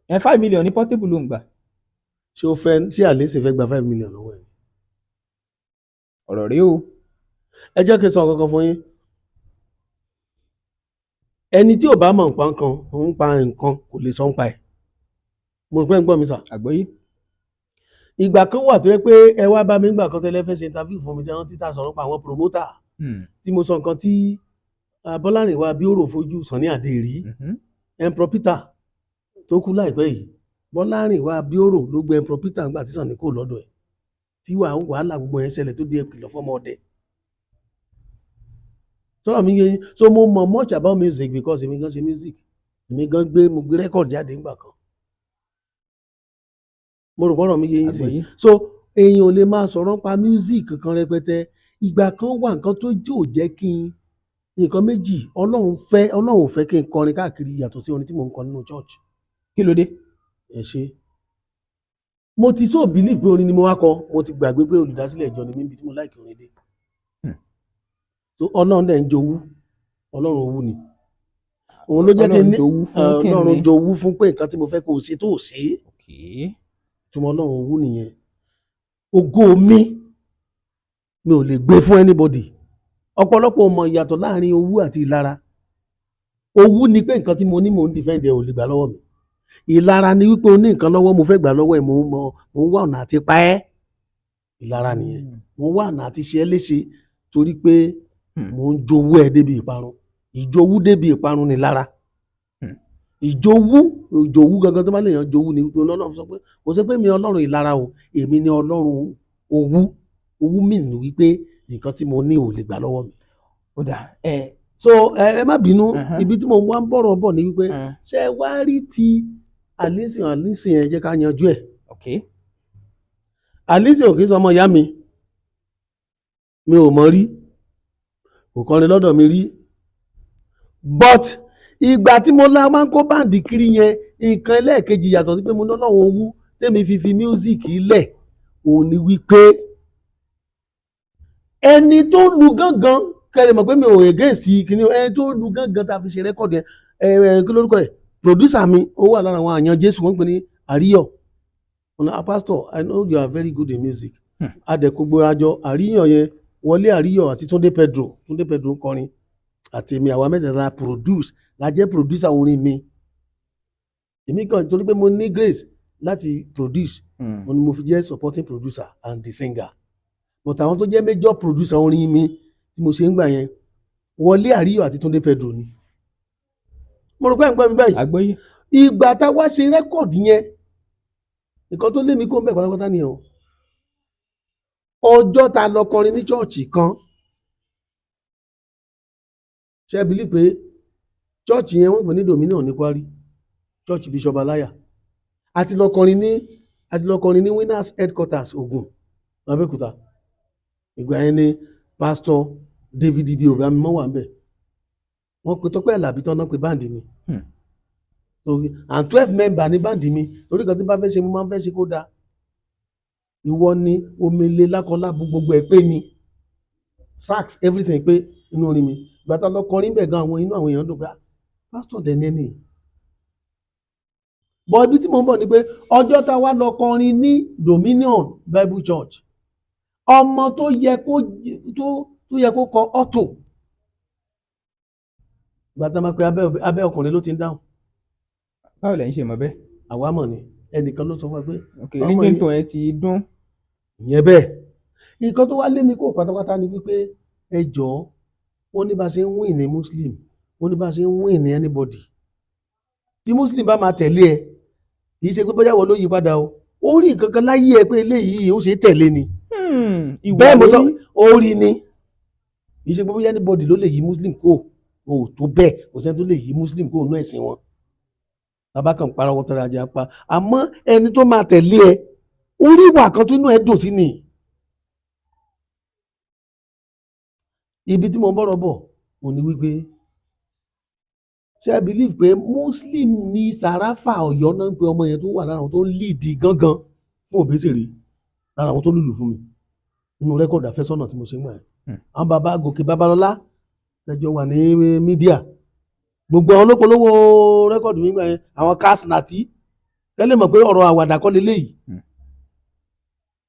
5 million ní Portable ló ń gbà. Ṣé àlésìn fẹ́ gba 5 million lọ́wọ́ ẹ̀? Ọ̀rọ̀ rí o. Ẹ jẹ́ kí n sọ kankan fún yín. Ẹni tí ò bá mọ̀ nǹkan kan ń pa nǹkan kò lè sọ ń pa ẹ̀. Mo rò pé ń gbọ́ mi sà. Àgbọ́yé. Ìgbà kan wà tó yẹ pé ẹ wá bá mi nígbà kan tẹ́lẹ̀ fẹ́ ṣe interview fún mi tí rántí tá sọ̀rọ̀ pa àwọn promoter. Tí mo sọ nǹkan tí Bọ́lárìnwá Abíórò fojú Sunny Adé rí. Emperor Peter tó kú láìpẹ́ yìí, Bọ́lárìnwá Abíórò ló gbé Emperor Peter nígbà tí Sunny kò lọ́dọ̀ ẹ̀. Tí wàhálà gbogbo yẹn ṣẹlẹ̀ tó di ìkìlọ̀ fọ́mọ ọdẹ. Sọ̀rọ̀ mi yẹn, so mo mọ̀ much about music because èmi gan ṣe music. Èmi gan mo gbé record jáde nígbà kan. Mo rò pọ́nrọ̀ mi yé yín sí. So èèyàn ò lè máa sọ̀rọ̀ pa music kankan rẹpẹtẹ. Ìgbà kan wà nǹkan tó jẹ́ kí nǹkan méjì Ọlọ́run ò fẹ́ kí n kọrin káàkiri yàtọ̀ sí orin tí mò ń kọ nínú church. Kí ló dé? Ẹ ṣe. Mo ti so believe pé orin ni mo wá kọ, mo ti gbàgbé pé olùdásílẹ̀ ìjọ ni mí bí tí mo like orin dé. So Ọlọ́run dẹ̀ ń jowú, Ọlọ́run owú ni. Òun ló jẹ́ kí Ọlọ́run jowú fún pé nǹkan tí mo fẹ́ kó o ṣe tó o ṣe. Túmọ̀ Ọlọ́run owú nìyẹn. Ògo mi ò lè gbé fún anybody. Ọ̀pọ̀lọpọ̀ mọ̀ ìyàtọ̀ láàrin owú àti ìlara. Owú ni pé nǹkan tí mo ní mò ń defend ẹ̀ ò lè gbà lọ́wọ́ mi. Ìlara ni wípé o ní nǹkan lọ́wọ́ mo fẹ́ gbà lọ́wọ́ ẹ̀, mo ń wá ọ̀nà àti pa ẹ́. Ìlara nìyẹn. Mo ń wá ọ̀nà àti ṣe ẹ́ léṣe torí pé mo ń jowú ẹ débi ìparun. Ìjowú débi ìparun ni lára. Ìjowú gangan tó bá lè yàn jowú ni wípé Ọlọ́run sọ pé kò sí pé mi Ọlọ́run ìlara o, èmi ni Ọlọ́run owú. Owú mi ni wípé nǹkan tí mo ní ò lè gbà lọ́wọ́ mi. Ó dà so ẹ má bínú, ibi tí mo wá ń bọ̀rọ̀ bọ̀ ni wípé ṣé wá rí ti àlísìn ẹ jẹ́ ká yanjú ẹ̀. Àlísìn ò kì í sọ ọmọ ìyá mi ò mọ̀ rí, kò kọrin lọ́dọ̀ mi rí, but ìgbà tí mo máa ń kó báǹdì kiri yẹn nǹkan ẹlẹ́ẹ̀kejì yàtọ̀ sí pé mo lọ́lọ́run owú tẹ́mi fi music lẹ̀ òun ni wípé ẹni tó lu gángan kẹlẹ̀ mọ̀ pé mi ò against kìíní, ẹni tó lu gángan tá a fi ṣe rẹ́kọ̀dì yẹn kí lórúkọ ẹ̀ producer mi ó wà lára àwọn àyàn Jésù wọ́n ń pè ní Àríyọ̀. Ọ̀nà pastor, I know you are very good in music. Adẹ̀kùgbò àjọ Àríyọ̀ yẹn, Wọlé Àríyọ̀ àti Túndé Pedro ń kọrin àti èmi àwa mẹ́tẹ̀ẹ̀ta produce la jẹ́ producer orin mi. Èmi kan torí pé mo ní grace láti produce, mo ní mo fi jẹ́ supporting producer and the singer. But àwọn tó jẹ́ major producer orin mi tí mo ṣe ń gbà yẹn Wọlé Àríyọ̀ àti Túndé Pedro ni. Mo rò pé ẹ̀ ń gbọ́ mi báyìí. Àgbọ́yé. Ìgbà tá a wá ṣe rẹ́kọ̀dì yẹn nǹkan tó lé mi kó ń bẹ̀ pátápátá nìyẹn o. Ọjọ́ ta lọ kọrin ní chọ́ọ̀chì kan, ṣe bílí pé chọ́ọ̀chì yẹn wọ́n pè ní Dominion ní Kwari, chọ́ọ̀chì Bishop Alaya. A ti lọ kọrin ní Winners Headquarters Ògùn Abẹ́òkúta. Ìgbà yẹn ni Pastor David ibi Obamimọ wà ń bẹ̀, wọ́n pe Tọ́pẹ́ Àlàbí tán náà pé báǹdì mi so and 12 member ní báǹdì mi torí kan tí bá fẹ́ ṣe mo máa ń fẹ́ ṣe kó dáa ìwọ ni omele lákọlábo gbogbo ẹ̀ pé ni sax everything pé inú orin mi gbàtà lọ kọrin bẹ̀ gan àwọn inú àwọn èèyàn dùn pé pásítọ̀ dẹ̀ nẹ́ni bọ̀ ibi tí mo ń bọ̀ ni pé ọjọ́ tá a wá lọ kọrin ní Dominion Bible Church ọmọ tó yẹ kó kọ auto gbàtà máa pe abẹ́ ọkùnrin ló ti ń dáhùn. báwo lẹ́yìn ṣe mọ̀ bẹ́ẹ̀. àwa mọ̀ ni ẹnìkan ló sọ fún wa pé. ríngìntàn ẹ ti dún. ìyẹn bẹ́ẹ̀ nǹkan tó wá lé mi kó pátápátá ni wípé ẹ jọ̀ọ́ wọ́n ní bá ṣe ń win ní Muslim wọ́n ní bá ṣe ń win ní anybody tí Muslim bá máa tẹ̀lé ẹ kì í ṣe pé bóyá wọ́n ló yí padà o ó rí nǹkan kan láyé ẹ pé eléyìí ó ṣe é tẹ̀lé ni bẹ́ẹ̀ mo sọ ó rí ni kì í ṣe pé bóyá anybody ló lè yí Muslim kó o tó bẹ́ẹ̀ kò sẹ́ni tó lè yí Muslim kó o nú ẹ̀sìn wọn bàbá kan para wọ́n tọ́ra ajá pa àmọ́ ẹni tó máa tẹ̀lé ẹ ó rí ìwà kan tó inú ẹ dùn sí ni ibi tí mo bọ̀rọ̀ bọ̀ mo ní wípé ṣé I believe pé Muslim ní Sàráfà Ọ̀yọ́ náà ń pe ọmọ yẹn tó wà lára àwọn tó ń líìdì gángan fún Òbésèré lára àwọn tó lùlù fún mi nínú rẹ́kọ̀dù àfẹ́sọ́nà tí mo ṣe ń gbà yẹn àwọn bàbá Gòkè Babalọ́lá ẹjọ́ wà ní mídíà gbogbo àwọn olópolówó rẹ́kọ̀dù mi gbà yẹn àwọn kásínàtì tẹ́lẹ̀ mọ̀ pé ọ̀rọ̀ àwàdà kọ́ leléyìí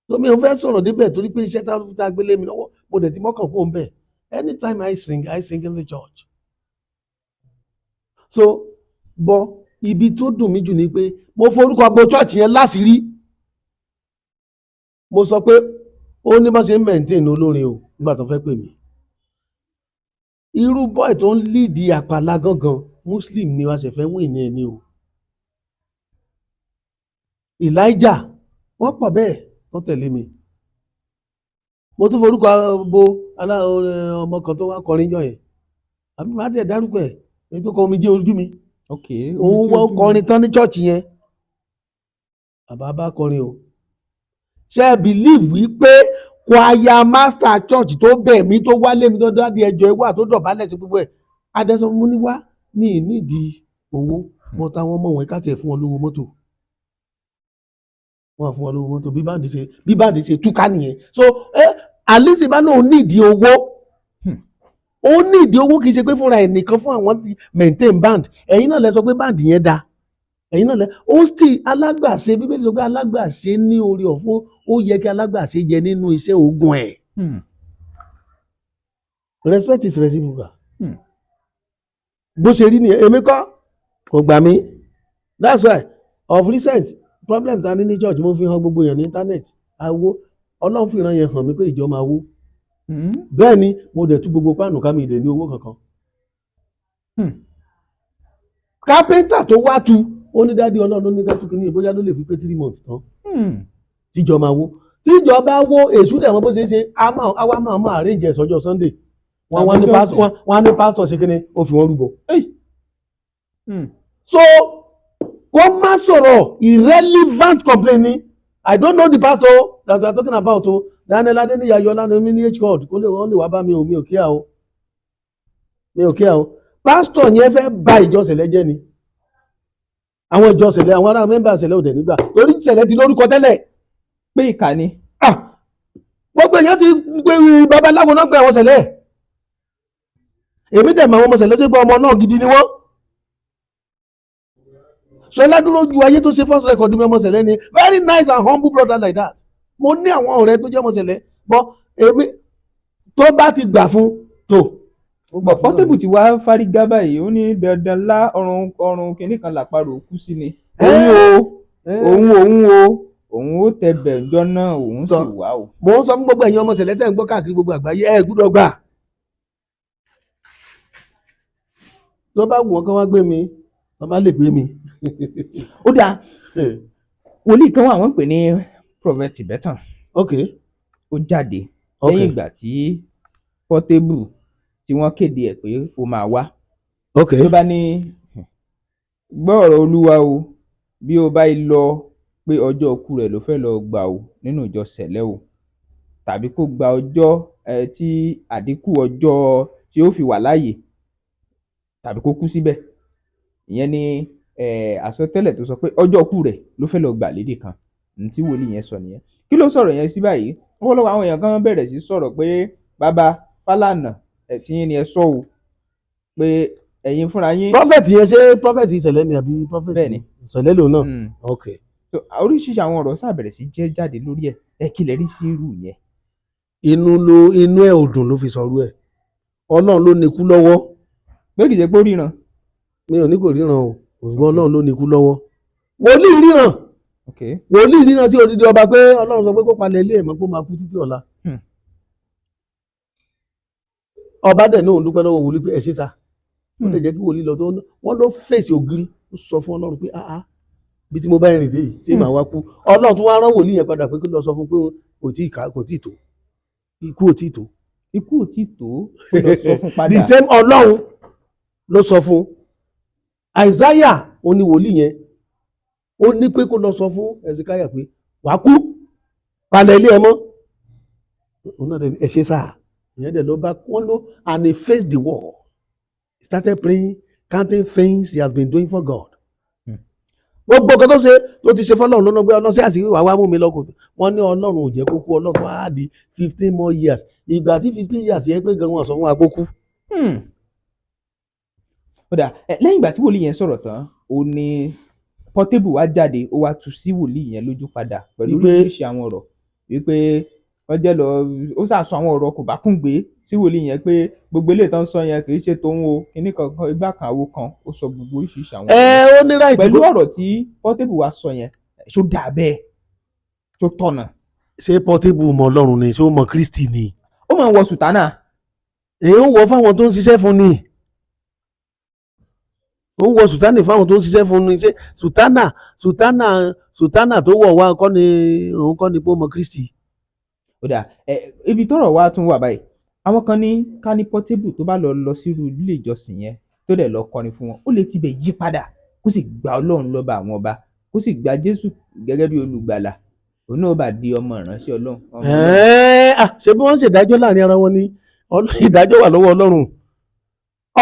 tó mi ò fẹ́ sọ̀rọ̀ débẹ̀ torí pé iṣẹ́ tá a gbélé mi lọ́wọ́ mo dẹ̀ ti mọ́kàn fún un bẹ́ẹ̀ anytime I sing in the church so bọ́ ibi tó dùn mí jù ni pé mo forúkọ agbo church yẹn láṣìírí mo sọ pé ó ní bá ṣe ń maintain olórin o nígbà tó fẹ́ pè mí irú boy tó ń líìdì àpàlà gangan Muslim ni wàá ṣe fẹ́ wìn ní ẹni o Elijah wọ́n pọ̀ bẹ́ẹ̀ tó tẹ̀lé mi mo tún forúkọ agbo ọmọ kan tó wá kọrin jọ yẹn àbí màá tẹ̀ dárúkọ ẹ̀ èyí tó kọ omi jẹ́ ojú mi òun wọ́n kọrin tán ní chọ́ọ̀chì yẹn bàbá bá kọrin o ṣe believe wípé choir master church tó bẹ̀ mí tó wálé mi tó dádì ẹjọ́ ẹ wà tó dọ̀bálẹ̀ sí gbogbo ẹ̀ adẹ́sọ mú ní wá ní ìnídìí owó wọn táwọn ọmọ wọn káàtì ẹ̀ fún wọn lówó mọ́tò wọn fún wọn lówó mọ́tò bí báńdì ṣe túká nìyẹn so àlísì bá náà nídìí owó ó nídìí owó kì í ṣe pé fúnra ẹ̀ nìkan fún àwọn ti maintain band ẹ̀yin náà lẹ sọ pé band yẹn da ẹ̀yin náà lẹ ó sì alágbàṣe bíbélì sọ pé alágbàṣe ní orí ọ̀fọ̀ ó yẹ kí alágbàṣe jẹ nínú iṣẹ́ ogun ẹ̀ respect is reciprocal bó ṣe rí nìyẹn èmi kọ́ kò gbà mí that's why of recent problem ta ní ní church mo fi hàn gbogbo èèyàn ní internet àwo ọlọ́run fìran yẹn hàn mí pé ìjọ máa wó bẹ́ẹ̀ ni mo dẹ̀ tú gbogbo páànù ká mi ìdẹ̀ ní owó kankan kápẹ́ntà tó wá tu ó ní dádì ọlọ́run ló ní ká tún kí ní ìbóyá ló lè fi pé 3 months tán tíjọ máa wó tíjọ bá wó èṣù dẹ̀ wọ́n bó ṣe ṣe àwa máa arrange ẹ̀ sọ́jọ́ Sunday wọ́n á ní pásítọ̀ ṣe kíni ó fi wọ́n rúbọ so kó má sọ̀rọ̀ irrelevant complaining I don't know the pastor that we are talking about o Daniel Adeniyi Ayọ̀lá ní mi ní h-code kó lè wọ́n lè wá bá mi ò mi ò kíá o pastor yẹn fẹ́ bà ìjọ Cele jẹ́ ni àwọn ìjọ Cele àwọn ará mẹ́mbà Cele ò dẹ̀ nígbà torí Cele ti lórúkọ tẹ́lẹ̀ pé ìkà ni gbogbo èèyàn ti gbé babaláwo náà pé àwọn Cele èmi dẹ̀ mọ àwọn ọmọ Cele tó gbé ọmọ náà gidi ni wọ́n Ṣọlá dúró ju ayé tó ṣe first record mi ọmọ Cele ni very nice and humble brother like that mo ní àwọn ọ̀rẹ́ tó jẹ́ ọmọ Cele bọ́ èmi tó bá ti gbà fún tó. Portable ti wá fárígá báyìí ó ní dandan lá ọrùn kìnní kan làparò kú sí ni òun ó tẹ bẹ̀ǹjọ́ náà òun sì wá o. mo ń sọ fún gbogbo ẹ̀yin ọmọ Cele tẹ́ ń gbọ́ káàkiri gbogbo àgbáyé ẹ̀ gbúdọ̀ gbà tó bá wù wọ́n kán wá gbé mi wọ́n bá lè gbé mi. ó dáa wòlíì kan wà wọ́n pè ní prophet Tibetan ó jáde lẹ́yìn ìgbà tí Portable tí wọ́n kéde ẹ̀ pé ó máa wá ló bá ní gbọ́ ọ̀rọ̀ Olúwa o bí ó bá lọ pé ọjọ́ ikú rẹ̀ ló fẹ́ lọ gbà o nínú ìjọ Cele o tàbí kó gba ọjọ́ tí àdínkù ọjọ́ tí ó fi wà láàyè tàbí kó kú síbẹ̀. Ìyẹn ni àsọtẹ́lẹ̀ tó sọ pé ọjọ́ ikú rẹ̀ ló fẹ́ lọ gbà lédè kan, ní tí wòlíì yẹn sọ nìyẹn. Kí ló sọ̀rọ̀ yẹn sí báyìí? Ọ̀pọ̀lọpọ̀ àwọn èèyàn kan bẹ̀rẹ̀ sí sọ̀rọ̀ pé bàbá Fálànà tiyín ni ẹ sọ o, pé ẹ̀yin fúnra yín. prophet yẹn ṣé prophet Cele ni àbí prophet Cele lòun náà? ok. so oríṣiríṣi àwọn ọ̀rọ̀ sáà bẹ̀rẹ̀ sí jẹ́ jáde lórí ẹ̀ kí lẹ rí sí irú yẹn. inú ẹ̀ ò dùn ló fi sọ̀rọ̀ ẹ̀. Ọlọ́run ló nikú lọ́wọ́. pé kìí ṣe pé ó ríran. mi ò ní kò ríran o, ṣùgbọ́n Ọlọ́run ló nikú lọ́wọ́. wòlíì ríran. wòlíì ríran sí odidi ọba pé Ọlọ́run sọ pé kó palẹ̀ ilé ẹ̀ mọ́ kó máa kú títí ọ̀la. ọba dẹ̀ náà ń dúpẹ́ lọ́wọ́ wòlíì pé ẹ ṣe sá. ó lè jẹ́ kí wòlíì lọ tó wọ́n ló fèsì ògiri ó sọ fún Ọlọ́run pé bí tí mo bá rìn dé yìí tí màá wá kú. Ọlọ́run tún wá rán wòlíì yẹn padà pé kí lọ sọ fún pé kò tí ì tó, ikú ò tí ì tó. ikú ò tí ì tó kó lọ sọ fún padà. the same Ọlọ́run ló sọ fún Isaiah ó ní wòlíì yẹn ó ní pé kó lọ sọ fún Ezekiah pé wàá kú palẹ̀ ilé ẹ mọ́. òun náà dẹ̀ ẹ ṣe sáà ìyẹn dẹ̀ ló bá wọ́n ló and he faced the wall. He started praying, counting things he has been doing for God. gbogbo nǹkan tó ti ṣe fọ́lọ́run ló ná gbé ọlọ́sẹ̀ àṣírí wàá wá mú mi lọ́kùn. wọ́n ní Ọlọ́run ò jẹ́ kó kú, Ọlọ́run á di 15 more years. ìgbà tí 15 years yẹn pé gan wọn sọ fún wa kó kú. Kódà lẹ́yìn ìgbà tí wòlíì yẹn sọ̀rọ̀ tán ó ní Portable wá jáde ó wá tú sí wòlíì yẹn lójú padà pẹ̀lú oríṣiríṣi àwọn ọ̀rọ̀ wípé wọ́n jẹ́ lọ ó sàsọ àwọn ọ̀rọ̀ kò bá kún gbé sí wòlíì yẹn pé gbogbo eléyìí tán sọ yẹn kì í ṣe tòun o kíní kankan igbá kan àwo kan ó sọ gbogbo oríṣiríṣi àwọn ó ní right pẹ̀lú ọ̀rọ̀ tí Portable wá sọ yẹn ṣó dà bẹ́ẹ̀ ṣó tọ̀nà. ṣé Portable mọ Ọlọ́run ni ṣé ó mọ Kristi ni? ó máa ń wọ sùtánà. èyí ń wọ fáwọn tó ń ṣiṣẹ́ fún ni. ó ń wọ sùtánì fáwọn tó ń ṣiṣẹ́ fún ni. ṣé sùtánà tó wọ̀ wá kọ́ ni pé ó mọ Kristi. Kódà ibi tọ́rọ̀ wá tún wà báyìí àwọn kan ní ká ní Portable tó bá lọ sírú ilé ìjọsìn yẹn tó dẹ̀ lọ kọrin fún wọn ó lè tibẹ̀ yí padà kó sì gba Ọlọ́run lọ́ba àwọn ọba kó sì gba Jésù gẹ́gẹ́ bí olùgbàlà òun náà bá di ọmọ ìránṣẹ́ Ọlọ́run. ṣé bí wọ́n ń ṣèdájọ́ láàrin ara wọn ni ìdájọ́ wà lọ́wọ́ Ọlọ́run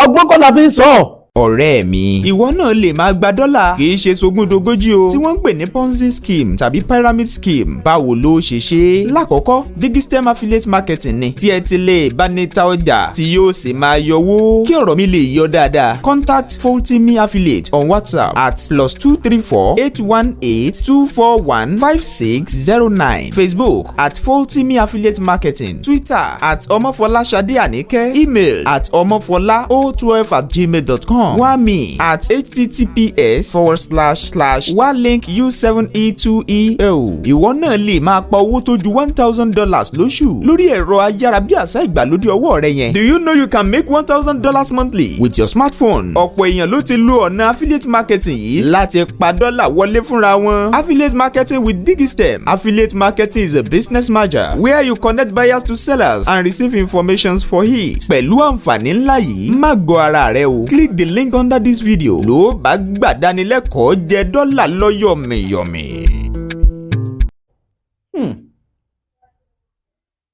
ọgbọ́n kọ́ la fi ń sọ. ọ̀rẹ́ mi ìwọ náà lè máa gba dọ́là kì í ṣe sogúndogójì o tí wọ́n ń pè ní Ponzi scheme tàbí pyramid scheme. báwo ló ṣe ṣe? lákọ̀ọ́kọ́ digistem affiliate marketing ni tí ẹ ti lè bá ní ta ọjà tí yóò sì máa yọwó. kí ọ̀rọ̀ mi lè yọ dáadáa contact Foltimi affiliate on WhatsApp at +234 818 241 5609 Facebook at Foltimi affiliate marketing Twitter at Omofolasade Anike email at omofola012@gmail.com Wami at https://walink-u7e2e. ìwọ náà lè máa pa owó tó ju $1,000 lóṣù lórí ẹ̀rọ ayárabíàṣá ìgbàlódé ọwọ́ rẹ yẹn. Do you know you can make $1,000 monthly with your smartphone? ọ̀pọ̀ èèyàn ló ti lo ọ̀nà affiliate marketing yìí láti pa dọ́là wọlé fúnra wọn. Affiliate marketing with Digistem. Affiliate marketing is a business merger where you connect buyers to sellers and receive information for it. pẹ̀lú àǹfààní ńlá yìí má gọ ara rẹ o. Click the link under this video ló bá gbàdánilẹ́kọ̀ọ́ jẹ dọ́là lọ́yọ̀mìyọ̀mì.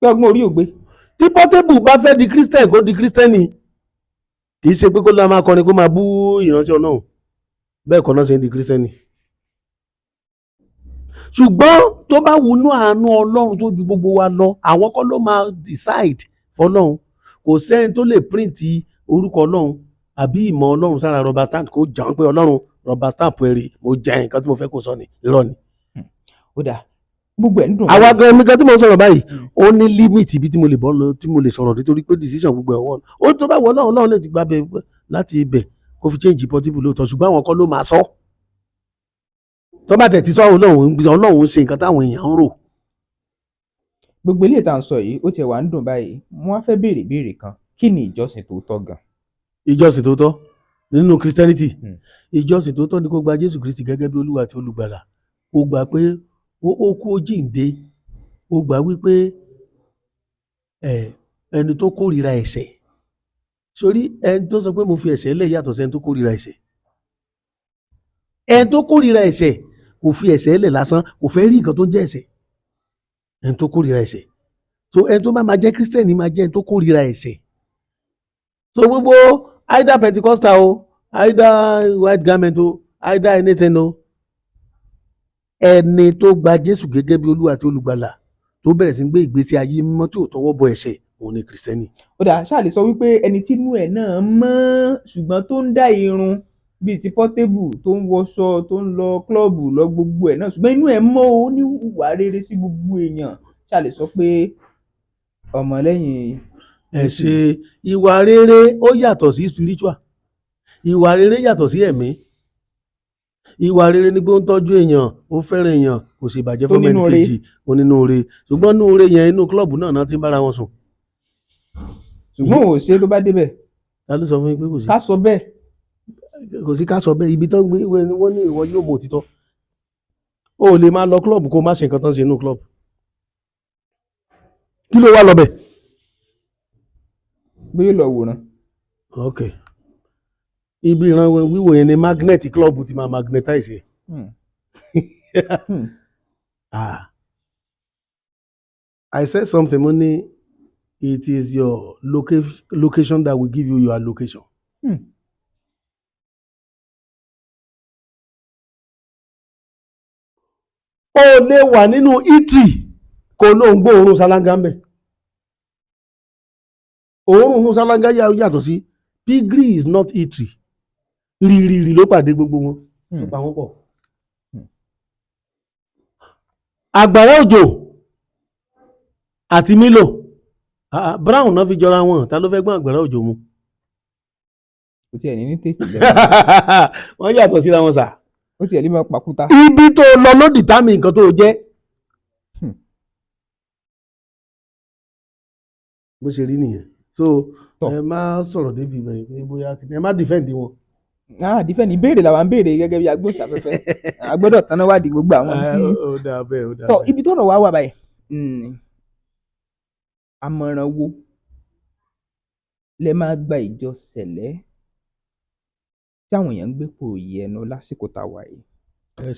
pé ọgbọ́n orí ògbé. tí Portable bá fẹ́ di Christian kó di Christian kì í ṣe pé kó lọ́ọ́ máa kọrin kó máa bú ìránṣẹ́ Ọlọ́run bẹ́ẹ̀ kọ́ náà ṣe ń di Christian. ṣùgbọ́n tó bá wùnú àánú Ọlọ́run tó ju gbogbo wa lọ àwọn kọ́ ló máa decide fọlọ́run. kò sẹ́ni tó lè print orúkọ Ọlọ́run àbí ìmọ̀ Ọlọ́run sára rubber stamp kó jẹun pé Ọlọ́run rubber stamp èrè mo jẹ nǹkan tí mo fẹ́ kó sọ ni irọ́ ni. ó dà gbogbo ẹ̀ ń dùn. àwa gan ẹ̀mí kan tí mo sọ̀rọ̀ báyìí ó ní limit ibi tí mo lè bọ́ lọ tí mo lè sọ̀rọ̀ nítorí pé decision gbogbo ẹ̀ wọ́n ó tó bá wọ Ọlọ́run lè ti gbà bẹ láti ibẹ̀ kó fi change Portable lóòótọ́ ṣùgbọ́n àwọn kan ló máa sọ. tó bá tẹ̀ ti sọ Ọlọ́run ṣe nǹkan táwọn èèyàn ń rò. gbogbo ilé ìta ń sọ yìí ó tiẹ̀ wá ń dùn báyìí wọ́n á fẹ́ béèrè béèrè kan kí ni ìjọsìn tòótọ́ gan? ìjọsìn tòótọ́ nínú Christianity ìjọsìn tòótọ́ ni kó gba Jésù Kristi gẹ́gẹ́ bí Olúwa àti Olùgbàlà ó gbà pé ó kú ó jíǹde ó gbà wípé ẹni tó kórìíra ẹ̀ṣẹ̀ sórí ẹni tó sọ pé mo fi ẹ̀ṣẹ̀ lẹ̀ yàtọ̀ sẹ́ni tó kórìíra ẹ̀ṣẹ̀. ẹni tó kórìíra ẹ̀ṣẹ̀ kò fi ẹ̀ṣẹ̀ lẹ̀ lásán kò fẹ́ rí nǹkan tó ń jẹ́ ẹ̀ṣẹ̀ ẹni tó kórìíra ẹ̀ṣẹ̀ so ẹni tó bá máa jẹ́ Christian máa jẹ́ ẹni tó kórìíra ẹ̀ṣẹ̀. so gbogbo either Pentecostal o, either white garment o, either anything o, ẹni tó gba Jésù gẹ́gẹ́ bí Olúwa àti olùgbàlà tó bẹ̀rẹ̀ sí gbé ìgbésí ayé mímọ́ tí ò tọwọ́ bọ ẹ̀ṣẹ̀ òun ni kìrìsìtẹ́nì. ó dà ṣáà lè sọ wípé ẹni tínú ẹ̀ náà mọ́ ṣùgbọ́n tó ń dá irun bíi ti Portable tó ń wọṣọ tó ń lọ klọ́ọ̀bù lọ gbogbo ẹ̀ náà ṣùgbọ́n inú ẹ̀ mọ́ ó ní ìwà rere sí gbogbo èèyàn, ṣáà lè sọ pé ọmọlẹ́yìn. ẹ ṣe ìwà rere ó yàtọ̀ sí spiritual, ìwà rere yàtọ̀ sí ẹ̀mí. Ìwà rere ni pé ó ń tọ́jú èèyàn, ó fẹ́ràn èèyàn, kò sì bàjẹ́ fún ẹnì kejì, onínúure. Ṣùgbọ́n inúure yẹn inú klọ́ọ̀bù náà ti ń bára wọn sùn. ṣùgbọ́n ò ṣe ló bá débẹ̀. Ta ló sọ fún yín pé kò sí? ká sọ bẹ́ẹ̀. Kò sí ká sọ bẹ́ẹ̀, ibi tó ń gbé wọ́n ní ìwọ yóò mọ òtítọ́. O ò lè máa lọ klọ́ọ̀bù kó má ṣe nǹkan tó ń ṣe inú klọ́ọ̀bù. Kí ló wá lọ bẹ̀? bí yóò lọ wòran. Ok. Ibi ìran wíwò yẹn ni magnet klọ́ọ̀bù ti máa magnetize yẹn. I said something money. It is your location that will give you your location. O lè wà nínú eatery kò ló ń gbóòórùn ṣáláńgá ń bẹ̀. Òórùn ṣáláńgá yàtọ̀ sí piggery is not eatery. Rìrìrì ló pàdé gbogbo wọn. Pa wọ́n pọ̀. Àgbàrá òjò àti Milo brown náà fi jọra wọn, ta ló fẹ́ gbọ́n àgbàrá òjò mu? kò tiẹ̀ ní tèsì lẹ́nu. Wọ́n yàtọ̀ síra wọn sà. ó tiẹ̀ lè máa pàkúta. Ibi tó lọ ló dìtámì nǹkan tó jẹ́. Bó ṣe rí nìyẹn. So ẹ má sọ̀rọ̀ débi ìbẹ̀yìn pé bóyá ẹ má defend wọn. Dífẹ́ǹdì ìbéèrè làwa ń béèrè gẹ́gẹ́ bí agbóhùnsáfẹ́fẹ́. A gbọ́dọ̀ tanná wádìí gbogbo àwọn tí. Ó dà bẹ́ẹ̀, ó dà bẹ́ẹ̀. tọ ibi tọ́rọ̀ wá wà báyìí. Àmọ̀ràn wo lẹ máa gba ìjọ Cele tí àwọn èèyàn ń gbé pò yẹnu lásìkò tá a wà yìí? Ẹ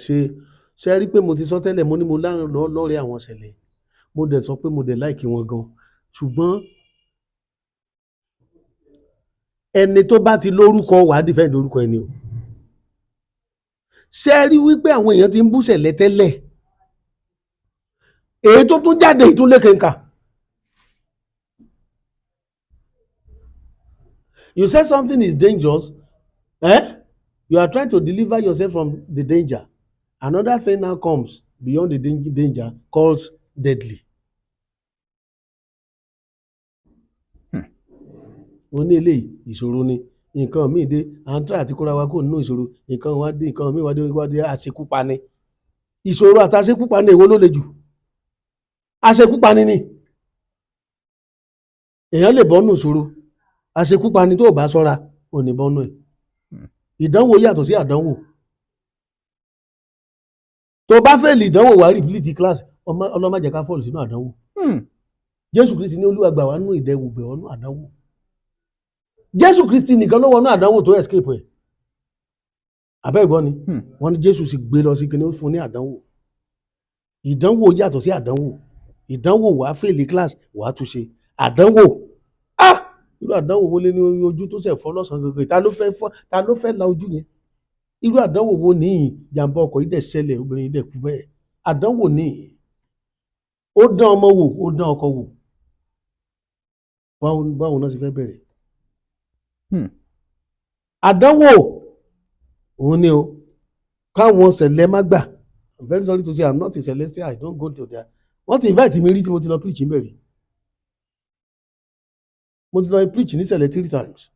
ṣe rí pé mo ti sọ tẹ́lẹ̀, mo ní mo lọ́rẹ̀ẹ́ àwọn Cele, mo dẹ̀ sọ pé mo dẹ̀ láìkí wọn gan, ṣùgbọ́n ẹni tó bá ti lórúkọ wàá dìfẹ́ǹdì orúkọ ẹni o. Ṣé rí wípé àwọn èèyàn ti ń bú Cele tẹ́lẹ̀, èyí tó tún jáde ìtúnlékèǹkà. You said something is dangerous, you are trying to deliver yourself from the danger. Another thing now comes beyond the danger called deadly. Ó ní eléyìí ìṣòro ni, nǹkan míì dé, à ń try àti kóra wa kó nínú ìṣòro, nǹkan wá dé, nǹkan míì wá dé àṣekúpani. Ìṣòro àti àṣekúpani èwo ló le jù? Àṣekúpani ni. Èèyàn lè bọ́nù ìṣòro, àṣekúpani tó bá ṣọ́ra ò ní bọ́nù ẹ̀. Ìdánwò yàtọ̀ sí àdánwò. Tó bá fẹ́ẹ̀lì ìdánwò wá repeat class, ọlọ́mọ jẹ́ ká fọ́ọ̀lù sínú àdánwò. Jésù Kristi ní Olúwa gbà wá nínú ìdẹ̀wò gbẹ̀ ọ́nú àdánwò. Jésù Kristi nìkan ló wọnú àdánwò tó escape ẹ̀. Abẹ́ẹ̀gbọ́n ni wọ́n ní Jésù sì gbé lọ sí kíní ó fún ní àdánwò. Ìdánwò yàtọ̀ sí àdánwò. Ìdánwò wàá fẹ́ẹ̀lì class wàá túnṣe. Àdánwò irú àdánwò wo lé ní ojú tó ṣẹ̀ fọ́ lọ́sàn-án gẹ́gẹ́ ta ló fẹ́ la ojú yẹn? Irú àdánwò wo ní ìjàmbá ọkọ̀ yìí dẹ̀ ṣẹlẹ̀, obìnrin yìí dẹ̀ kú bẹ́ẹ̀? Àdánwò ní ó dán ọmọ wò, ó dán ọkọ wò. Báwo náà sì fẹ́ bẹ̀rẹ̀? Àdánwò òun ni o, káwọn Cele má gbà. I'm very sorry to say I'm not a Celestial, I don't go to there. Wọ́n ti invite mi rí tí mo ti lọ preach ń bẹ̀rẹ̀. Mo ti lọ preach ní Cele 3 times.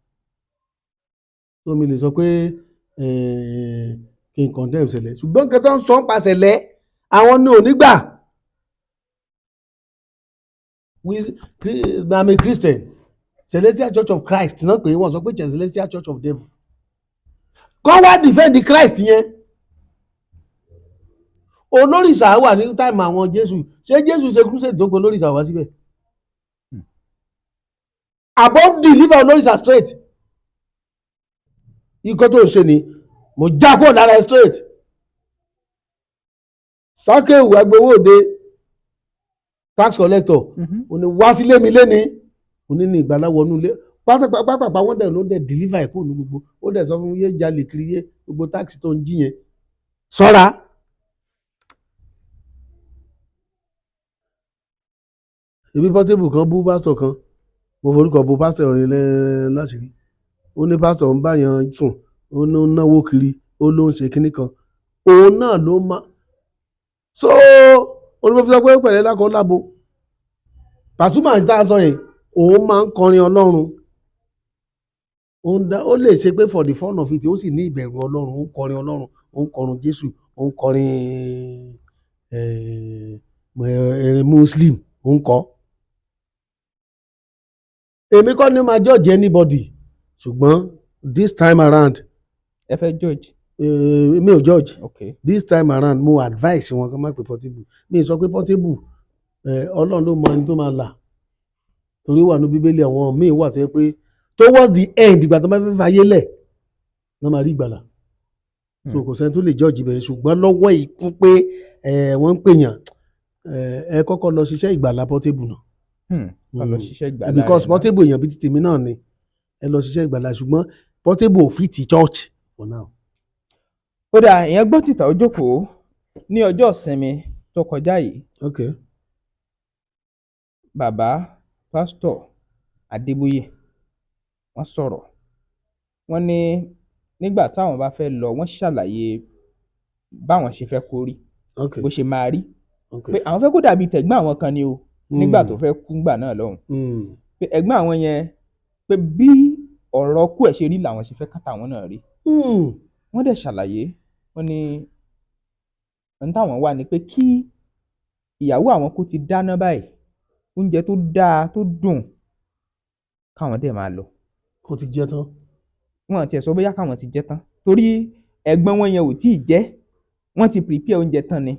So mi lè sọ pé kí n condemn Cele, ṣùgbọ́n kẹta ń sọ ń pa Cele àwọn ní ò ní gbà. I'm a Christian, Celestial Church of Christ náà pé wọ́n sọ pé Celestial Church of Devil. Kọ́ wá defend Christ yẹn. Olórìṣà wà ní táìmù àwọn Jésù, ṣé Jésù ṣe crusade tó pe olórìṣà wá síbẹ̀? Àbọ̀ deliver olórìṣà straight. Ikọ́ tó ṣe ni mo já kó lára straight. Sákéwù agbowó òde tax collector ó ní wá sílé mi léni, ó ní ìgbàlá wọnú ilé pápápá wọ́n dẹ̀ ló dẹ̀ deliver ẹ̀kọ́ ní gbogbo ó dẹ̀ sọ fún yé jalè kiri yé gbogbo táàkì tó ń jí yẹn ṣọ́ra. ibi Portable kan bú pásítọ̀ kan mo forúkọ bo pásítọ̀ yẹn láṣìírí ó ní pásítọ̀ ń báyàn sùn ó ní náwó kiri ó ló ń ṣe kinní kan òun náà ló máa so olùmọ̀fíà pé pẹ̀lẹ́ lákọ̀ọ́ lábo Pasuma ń tá a sọ yẹn òun máa ń kọrin Ọlọ́run ó lè ṣe pé for the fun of it ó sì ní ìbẹ̀rù Ọlọ́run ó ń kọrin Ọlọ́run ó ń kọrin Jésù ó ń kọrin Muslim ó ń kọ. èmi kọ́ ni máa judge anybody ṣùgbọ́n this time around. ẹ fẹ́ judge. mi ò judge. Okay. This time around mo advice wọn kan má pè Portable mi sọ pé Portable Ọlọ́run ló mọ ẹni tó máa là torí wà ní Bíbélì àwọn míì wà sí pé towards the end ìgbà tó bá fẹ́ fàyè lẹ̀ náà máa rí ìgbàlà so kò sẹ́ni tó lè judge ibẹ̀ ṣùgbọ́n lọ́wọ́ ikú pé wọ́n ń pèèyàn ẹ kọ́kọ́ lọ ṣiṣẹ́ ìgbàlà Portable náà. lọ ṣiṣẹ́ ìgbàlà because Portable èèyàn bíi ti tèmi náà ni ẹ lọ ṣiṣẹ́ ìgbàlà ṣùgbọ́n Portable ò fi ti church for now. ó dà ìyẹn gbọ́ tìta ó jókòó ní ọjọ́ ìsinmi tó kọjá yìí. Okay. Bàbá pásítọ̀ Adeboye wọ́n sọ̀rọ̀ wọ́n ní nígbà táwọn bá fẹ́ lọ wọ́n ṣàlàyé báwọn ṣe fẹ́ kó rí bó ṣe máa rí pé àwọn fẹ́ kó dàbí tẹ̀gbọ́n àwọn kan ni o nígbà tó fẹ́ kú gbà náà lọ́hùn pé ẹ̀gbọ́n àwọn yẹn pé bí ọ̀rọ̀ kú ẹ̀ ṣe rí làwọn ṣe fẹ́ kátà àwọn náà rí wọ́n dẹ̀ ṣàlàyé wọ́n ní ohun táwọn wà ní pé kí ìyàwó àwọn kó ti dáná báyìí oúnjẹ tó dáa tó dùn káwọn dẹ̀ máa lọ. kó ti jẹ tán. wọn tiẹ̀ sọ bóyá káwọn ti jẹ tán torí ẹ̀gbọ́n wọn yẹn ò tíì jẹ wọ́n ti prepare oúnjẹ tán ni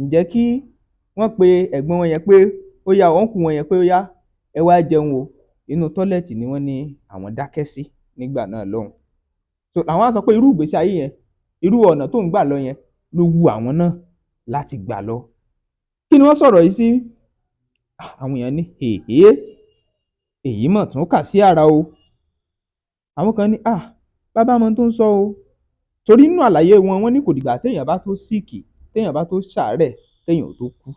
ǹjẹ́ kí wọ́n pe ẹ̀gbọ́n wọn yẹn pé ó yá ọ̀nkù wọn yẹn pé ó yá ẹ wá jẹun o inú tọ́lẹ̀tì ni wọ́n ní àwọn dákẹ́ sí nígbà náà lọ́hùn. so àwọn á sọ pé irú ìgbésí ayé yẹn irú ọ̀nà tó ń gbà lọ yẹn ló wu àwọn náà láti gbà lọ. kí ni wọ́n sọ̀rọ̀ yìí sí? àwọn èèyàn ní èyí mọ̀ tún kà sí ara o. àwọn kan ní bàbá mọ tó ń sọ o torí nínú àlàyé wọn wọ́n ní kò dìgbà téèyàn bá tó síìkì téèyàn bá tó ṣàárẹ̀ téèyàn ò tó kú.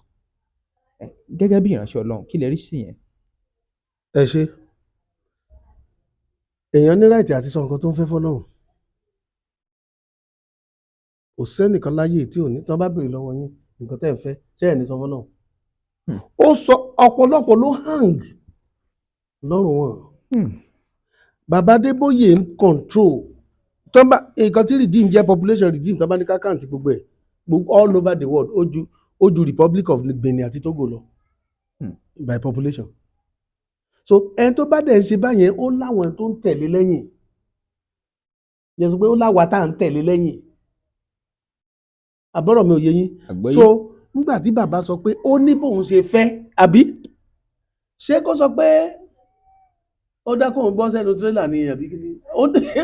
gẹ́gẹ́ bí ìránṣẹ́ Ọlọ́run kí lè rí sí yẹn. ẹ ṣe èèyàn ní ráìtì àti sọ nǹkan tó ń fẹ́ fọ́lọ́run kò sẹ́nìkan láyé tí ò ní tán bá béèrè lọ́wọ́ yín nǹkan tẹ́ ẹ̀ fẹ́ ṣé ẹ̀ ní sọ fọ́lọ́run. ó sọ ọ̀pọ̀lọpọ̀ ló hang lọ́rùn wọn. Bàbá Adébóyè ń control tó bá nǹkan tí redeem jẹ́ population redeem tó bá ní kákàǹtì gbogbo ẹ̀ all over the world ó ju Republic of Benin àti Togo lọ by population. so ẹni tó bá dẹ̀ ń ṣe báyẹn ó láwọn tó ń tẹ̀lé lẹ́yìn yẹn sọ pé ó láwa tá à ń tẹ̀lé lẹ́yìn àbọ̀rọ̀ mi ò yé yín. so nígbà tí bàbá sọ pé ó ní bóun ṣe fẹ́ àbí ṣé kó sọ pé ó dákùn bọ́ sẹ́nu tírélà ni àbí kí ni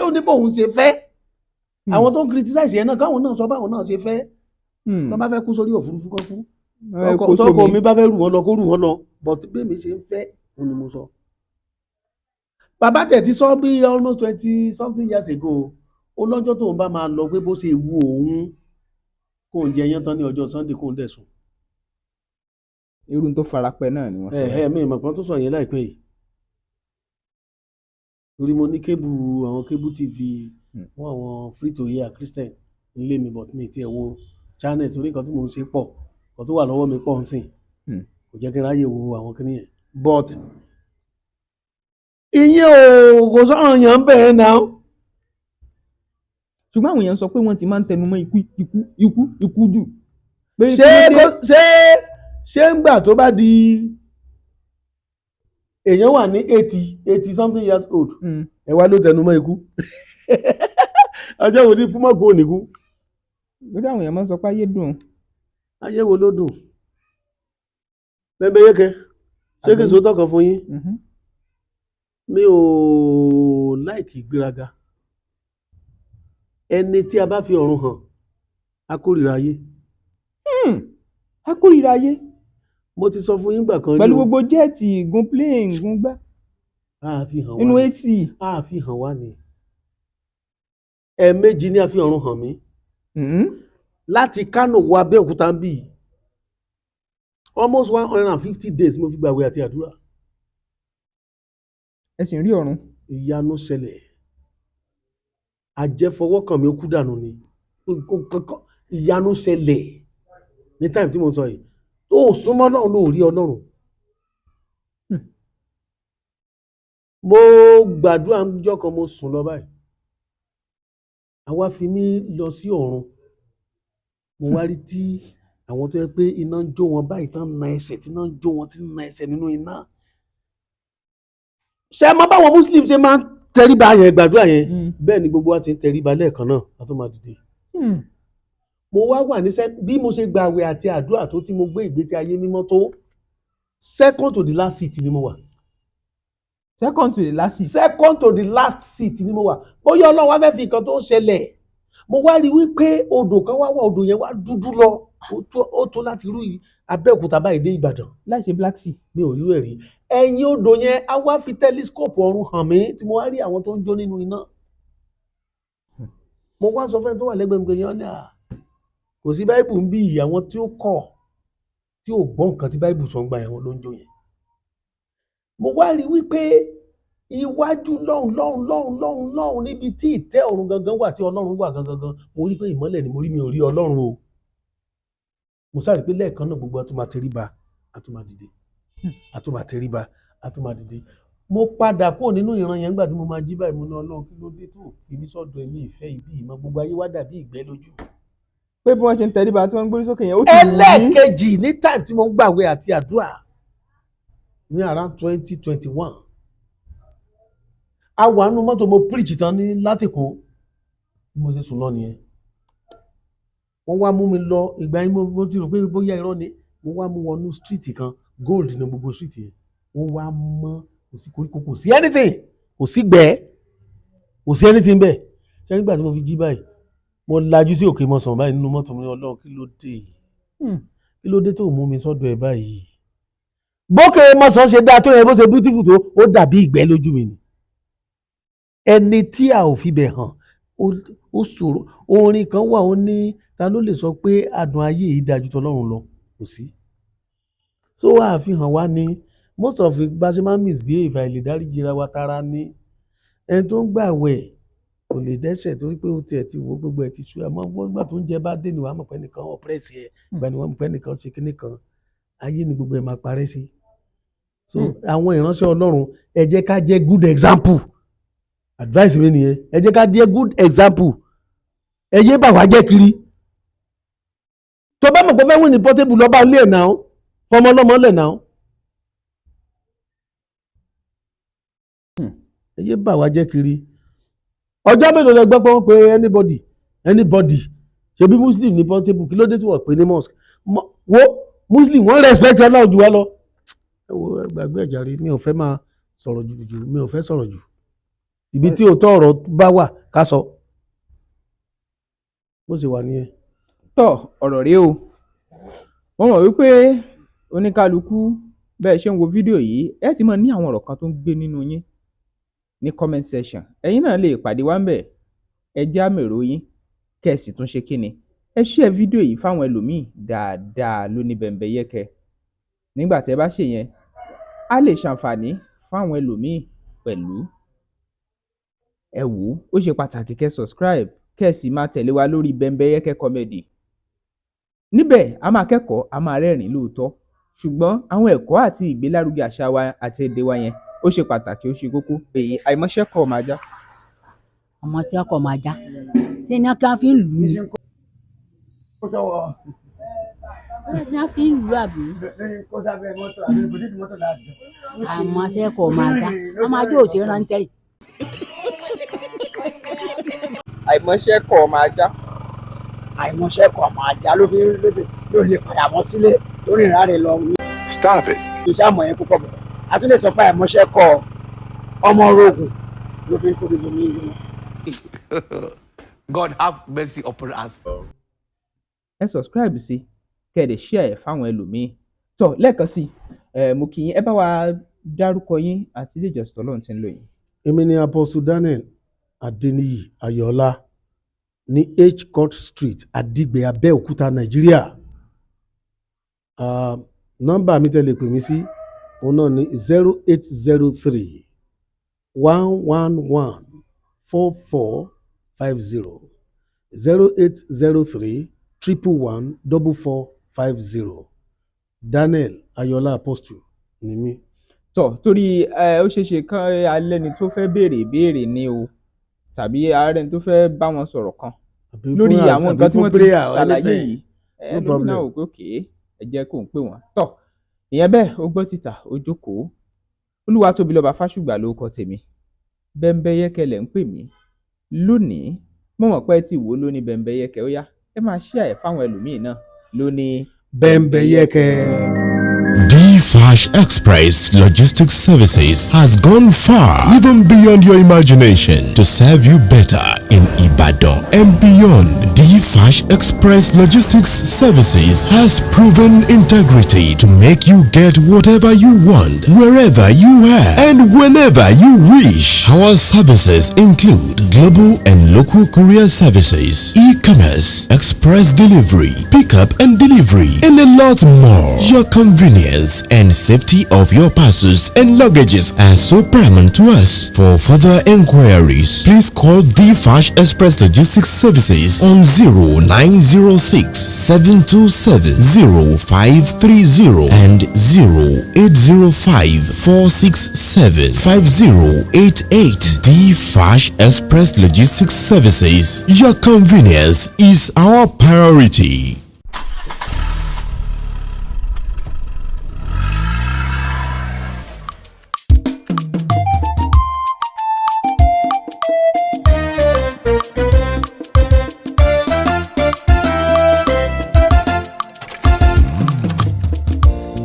ó ní bóun ṣe fẹ́ àwọn tó ń criticize yẹn náà káwọn náà sọ báwọn náà ṣe fẹ́ tó bá fẹ́ kú sórí òfurufú kan kú tọkọ mi bá fẹ́ rù wọ́n lọ kó rù wọ́n lọ but bí mi ṣe ń fẹ́ òun ni mo sọ. bàbá tẹ̀ ti sọ bí almost 20 something years ago ó lọ́jọ́ tóun bá máa lọ pé bó ṣe wù òun kóun jẹ yán tán ní ọjọ́ Sunday kóun dẹ̀ sùn. irú tó farapẹ́ náà ni wọ́n sọ. mi ìmọ̀ kan tó sọ yẹn láìpẹ́ yìí torí mo ní kébù àwọn kébù TV fún àwọn free to air Christian nílé mi but mi ti ẹ̀ wo channel torí nǹkan tí mo ń ṣe pọ̀ nǹkan tó wà lọ́wọ́ mi pọ̀ ń sìn kò jẹ́ kí n ráyè wo àwọn kíní yẹn but ìyẹn ò kò sọ̀rọ̀ yàn ń bẹ̀ẹ́ náà. ṣùgbọ́n àwọn èèyàn sọ pé wọ́n ti máa ń tẹnu mọ́ ikú jù. ṣé ń gbà tó bá di èèyàn wà ní 80 something years old ẹ wá ló tẹnu mọ́ ikú ọjọ́ wo ní fúnmọ́ kó nìkú. lórí àwọn èèyàn máa ń sọ pé ayé dùn. ayé wo ló dùn Bembeyeke ṣé kí n so tọkàn fún yín mi ò láìkì ìgbéraga ẹni tí a bá fi ọ̀run hàn a kórìíra ayé. a kórìíra ayé. mo ti sọ fún yín gbà kan rí pẹ̀lú gbogbo jẹ́ẹ̀tì gun plane gun gbá. nínú AC. a fi hàn wá ni ẹ̀ẹ̀mejì ní a fi ọ̀run hàn mí láti Kánò wọ Abẹ́òkúta ń bì almost 150 days mo fi gbààwẹ̀ àti àdúrà. ẹ sì ń rí ọ̀run. ìyanu ṣẹlẹ̀ àjẹfọwọ́kàn mi ó kú dànù ni ìyanu ṣẹlẹ̀ ní táìmù tí mo sọ yìí tó súnmọ́ Ọlọ́run ló rí Ọlọ́run. mo gbàdúrà níjọ́ kan mo sùn lọ báyìí àwa fi mí lọ sí ọ̀run mo wá rí tí àwọn tó yẹ pé iná ń jó wọn báyìí tán na ẹsẹ̀ tí iná ń jó wọn tí ń na ẹsẹ̀ nínú iná. ṣé máa báwọn Muslim ṣe máa ń tẹríba yẹn gbàdúrà yẹn bẹ́ẹ̀ ni gbogbo wa ti ń tẹríba lẹ́ẹ̀kan náà a tó máa dìde. mo wá wà ní bí mo ṣe gbààwẹ̀ àti àdúrà tó tí mo gbé ìgbésí ayé mímọ́ tó second to the last seat ni mo wà. second to the last seat. second to the last seat ni mo wà. bóyá Ọlọ́run wá fẹ́ fi nǹkan tó ṣẹlẹ̀ mo wá rí wípé odò kan wá wà odò yẹn wá dúdú lọ ó tó láti rú Abẹ́òkúta báyìí dé Ìbàdàn. láì ṣe Black Sea. mi ò rí rẹ̀ rí ẹ̀yìn odò yẹn a wá fi tẹlifíṣkópù ọ̀run hàn mí tí mo wá rí àwọn tó ń jó nínú iná. mo wá sọ fẹ́ni tó wà lẹ́gbẹ̀ẹ́ mi pé yẹn ní kò sí báìbù ń bí àwọn tí ó kọ̀ tí ò gbọ́ nǹkan tí báìbù sọ ń gba ẹ̀wọ̀n ló ń jó yẹn. mo wá rí wípé iwájú lọ́hùn níbi tí ìtẹ́ ọ̀run gangan wà tí Ọlọ́run wà gangan mo rí pé ìmọ́lẹ̀ ni mo rí mi ò rí Ọlọ́run o. mo sáré pé lẹ́ẹ̀kan náà gbogbo àtúmọ̀ àtẹríba àtúmọ̀ dìde àtúmọ̀ àtẹríba àtúmọ̀ dìde. mo padà kúrò nínú ìran yẹn nígbà tí mo máa jí báyìí mo ní Ọlọ́run kí ló dé tó ibi sọ́dọ̀ ẹ̀mí ìfẹ́ ibi ìmọ̀ gbogbo ayé wá dàbí ìgbẹ́ lójú. pé bí wọ́n ṣe ń tẹríba tí wọ́n ń gbórí sókè yẹn ó ti wù mí. ẹlẹ́ẹ̀kejì ní táìmù tí mo ń gbààwẹ̀ àti àdúrà ní around 2021 a wà nínú mọ́tò mo preach tán ní látìkó bí mo ṣe sùn lọ nìyẹn wọ́n wá mú mi lọ ìgbà yẹn mo ti rò pé bóyá irọ́ ni mo wá mú wọnú street kan gold ní gbogbo street yẹn wọ́n wá mọ́ kò sí koríko kò sí anything kò sí gbẹ́ kò sí anything bẹ́ẹ̀ ṣé nígbà tí mo fi jí báyìí mo lajú sí òkè mọ́sàn báyìí nínú mọ́tò mi ní Ọlọ́run kí ló dé tó mú mi sọ́dọ̀ ẹ̀ báyìí bókè mọ́sàn ṣe dáa tó yẹ bó ṣe beautiful tó ó dàbí ìgbẹ́ lójú mi ni ẹni tí a ò fi bẹ̀ hàn ó ṣòro orin kan wà ó ní ta ló lè sọ pé adùn ayé yìí dájú tọlọ́run lọ kò sí so àfihàn wa ni most of it bá ṣe máa ń misbehave àìlè dáríjì ra wa tara ní ẹni tó ń gbààwẹ̀ kò lè dẹ́ṣẹ̀ torí pé ó tiẹ̀ ti wo gbogbo ẹ̀ ti ṣú ẹ̀ mọ́ nígbà tó ń jẹ bá dé ni wàá mọ̀ pé nìkan ọ̀pẹ́rẹ́sì ẹ̀ ìgbà ni wọ́n mọ̀ pé nìkan ṣe kíní kan ayé ni gbogbo ẹ̀ máa parẹ́ sí so àwọn ìránṣẹ́ Ọlọ́run ẹ jẹ́ ká jẹ́ good example advice mi nìyẹn ẹ jẹ́ ká jẹ́ good example ẹ yé bà wá jẹ́ kiri tó bá mọ̀ pé fẹ́ win ní portable lọ́ba ilé ẹ̀ náà fọmọ ọlọ́mọ lẹ̀ náà ẹ yé bà wá jẹ́ kiri ọjọ́ mélòó lẹ gbọ́ pé wọ́n pe anybody ṣebí muslim ní portable kí ló dé tí wọ́n pè ní mosque wo muslim wọ́n respect Ọlọ́run jù wá lọ ẹ wo gbàgbé ẹ̀jà rí mi ò fẹ́ máa sọ̀rọ̀ jù mi ò fẹ́ sọ̀rọ̀ jù ibi tí òótọ́ ọ̀rọ̀ bá wà ká sọ bó ṣe wà nìyẹn. tọ́ ọ̀rọ̀ rèé o wọ́n mọ̀ wípé oníkálukú bẹ́ẹ̀ ṣe ń wo fídíò yìí ẹ ti máa ní àwọn ọ̀rọ̀ kan tó ń gbé nínú yín ní comment section ẹ̀yin náà lè pàdé wá ń bẹ̀ ẹ já mèrò yín kẹ́ ẹ sì tún ṣe kíni ẹ share fídíò yìí fáwọn ẹlòmíì dáadáa lóní Bembeyeke nígbà tẹ́ bá ṣe yẹn á lè ṣàǹfààní fáwọn ẹlòmíì pẹ̀lú ẹ wò ó ṣe pàtàkì kẹ́ subscribe kẹ́ sì máa tẹ̀lé wa lórí Bembeyeke comedy níbẹ̀ a máa kẹ́kọ̀ọ́ a máa rẹ́rìn lóòótọ́ ṣùgbọ́n àwọn ẹ̀kọ́ àti ìgbélárugẹ àṣà wa àti èdè wa yẹn ó ṣe pàtàkì ó ṣe kókó èyí àìmọṣẹ́ kọ̀ máa já. àmọṣẹ́ kọ̀ máa já ṣé ní ká fi ń lù ú ní ká fi ń lù ú àbí àmọṣẹ́ kọ̀ máa já a máa jó òṣèré rántẹ́ yìí. àìmọṣẹ́ kọ̀ máa já. àìmọṣẹ́ kọ̀ máa já ló lè padà mọ́ sílé lórí ìrárẹ̀ lọ. Stop it. ìṣe àmọ̀ yẹn púpọ̀ bọ̀ a tún lè sọ pé àìmọṣẹ́ kọ̀ ọmọ orogun ló fi ń tóbi jù ní ìlú. God have mercy upon us. ẹ subscribe sí kẹ́ ẹ lè share ẹ̀ fáwọn ẹlòmíì tó lẹ́ẹ̀kan sí mo kí yín ẹ bá wa dárúkọ yín àti ilé ìjọsìn Ọlọ́run tí ń lò yín. Èmi ni Apostle Daniel Adeniyi Ayọ̀ọ́lá ní H Court Street, Adigbe, Abẹ́òkúta, Nàìjíríà. Nọ́mbà mi tẹ́ lè pè mí sí òun náà ní 0803 111 4450 0803 111 4450. Daniel Ayọ̀ọ́lá Apostle ni mí. Torí ó ṣeéṣe kán alẹ́ni tó fẹ́ béèrè ìbéèrè ni o tàbí ààrẹ tó fẹ́ bá wọn sọ̀rọ̀ kan lórí àwọn nǹkan tí wọ́n ti ṣàlàyé yìí lórí náà ò pé òkè ẹ jẹ́ kó ń pè wọ́n. Ìyẹn bẹ́ẹ̀ ó gbọ́ títà ó jókòó. Olúwatóbilọ́ba Fásùgbà lórúkọ tèmi, Bembeyeke lẹ̀ ń pè mí. Lónìí mo mọ̀ pé tí wo ló ní Bembeyeke, ó yá ẹ máa share ẹ̀ fáwọn ẹlòmíì náà lóní Bembeyeke. D-Fash Express Logistics Services has gone far, even beyond your imagination, to serve you better in Ibadan and beyond. D-Fash Express Logistics Services has proven integrity to make you get whatever you want, wherever you are, and whenever you wish. Our services include global and local courier services, e-commerce, express delivery, pickup and delivery, and a lot more. Your convenience and safety of your parcels and luggages are so paramount to us. For further inquiries, please call D-Fash Express Logistics Services on 0906 727 0530 and 0805 467 5088. D-Fash Express Logistics Services. Your convenience is our priority.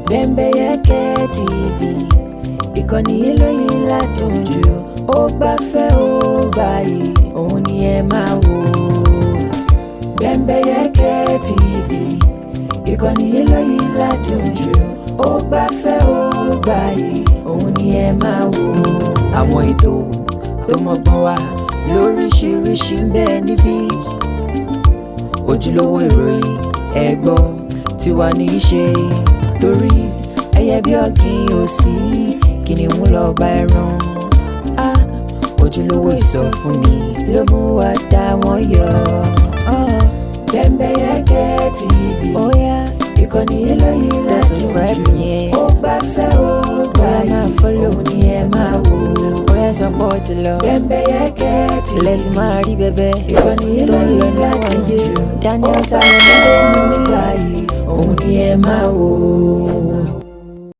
Bembeyeke TV, ìkànnì eléyìí ládùnjù, ó gbafẹ́ ó gbàyè, òun ni ẹ máa wò. Bembeyeke TV, ìkànnì eléyìí ládùnjù, ó gbafẹ́ ó gbàyè, òun ni ẹ máa wò. Àwọn ètò tó mọ́gbọ́n wá lóríṣiríṣi ń bẹ níbí, ojúlówó ìròyìn ẹ̀gbọ́n tiwa ní í ṣe. Torí ẹyẹ bí ọ̀gìn òsì kìnìún lọ bá ẹran. Ojúlówó ìsọfúnni ló mú wa dá wọn yọ. Bembeyeke TV, ìkànnì eléyìí ládùnjù, ó gbafẹ́ ó gbàyè, òun ni ẹ máa wò. Sọpọ̀ ti lọ Bembeyeke TV, ilẹ̀ tí máa rí bẹ́bẹ́ ìkànnì eléyìí ládùnjù, Daniel Salomon ló mú mi gbàyè, òun ni ẹ máa wò.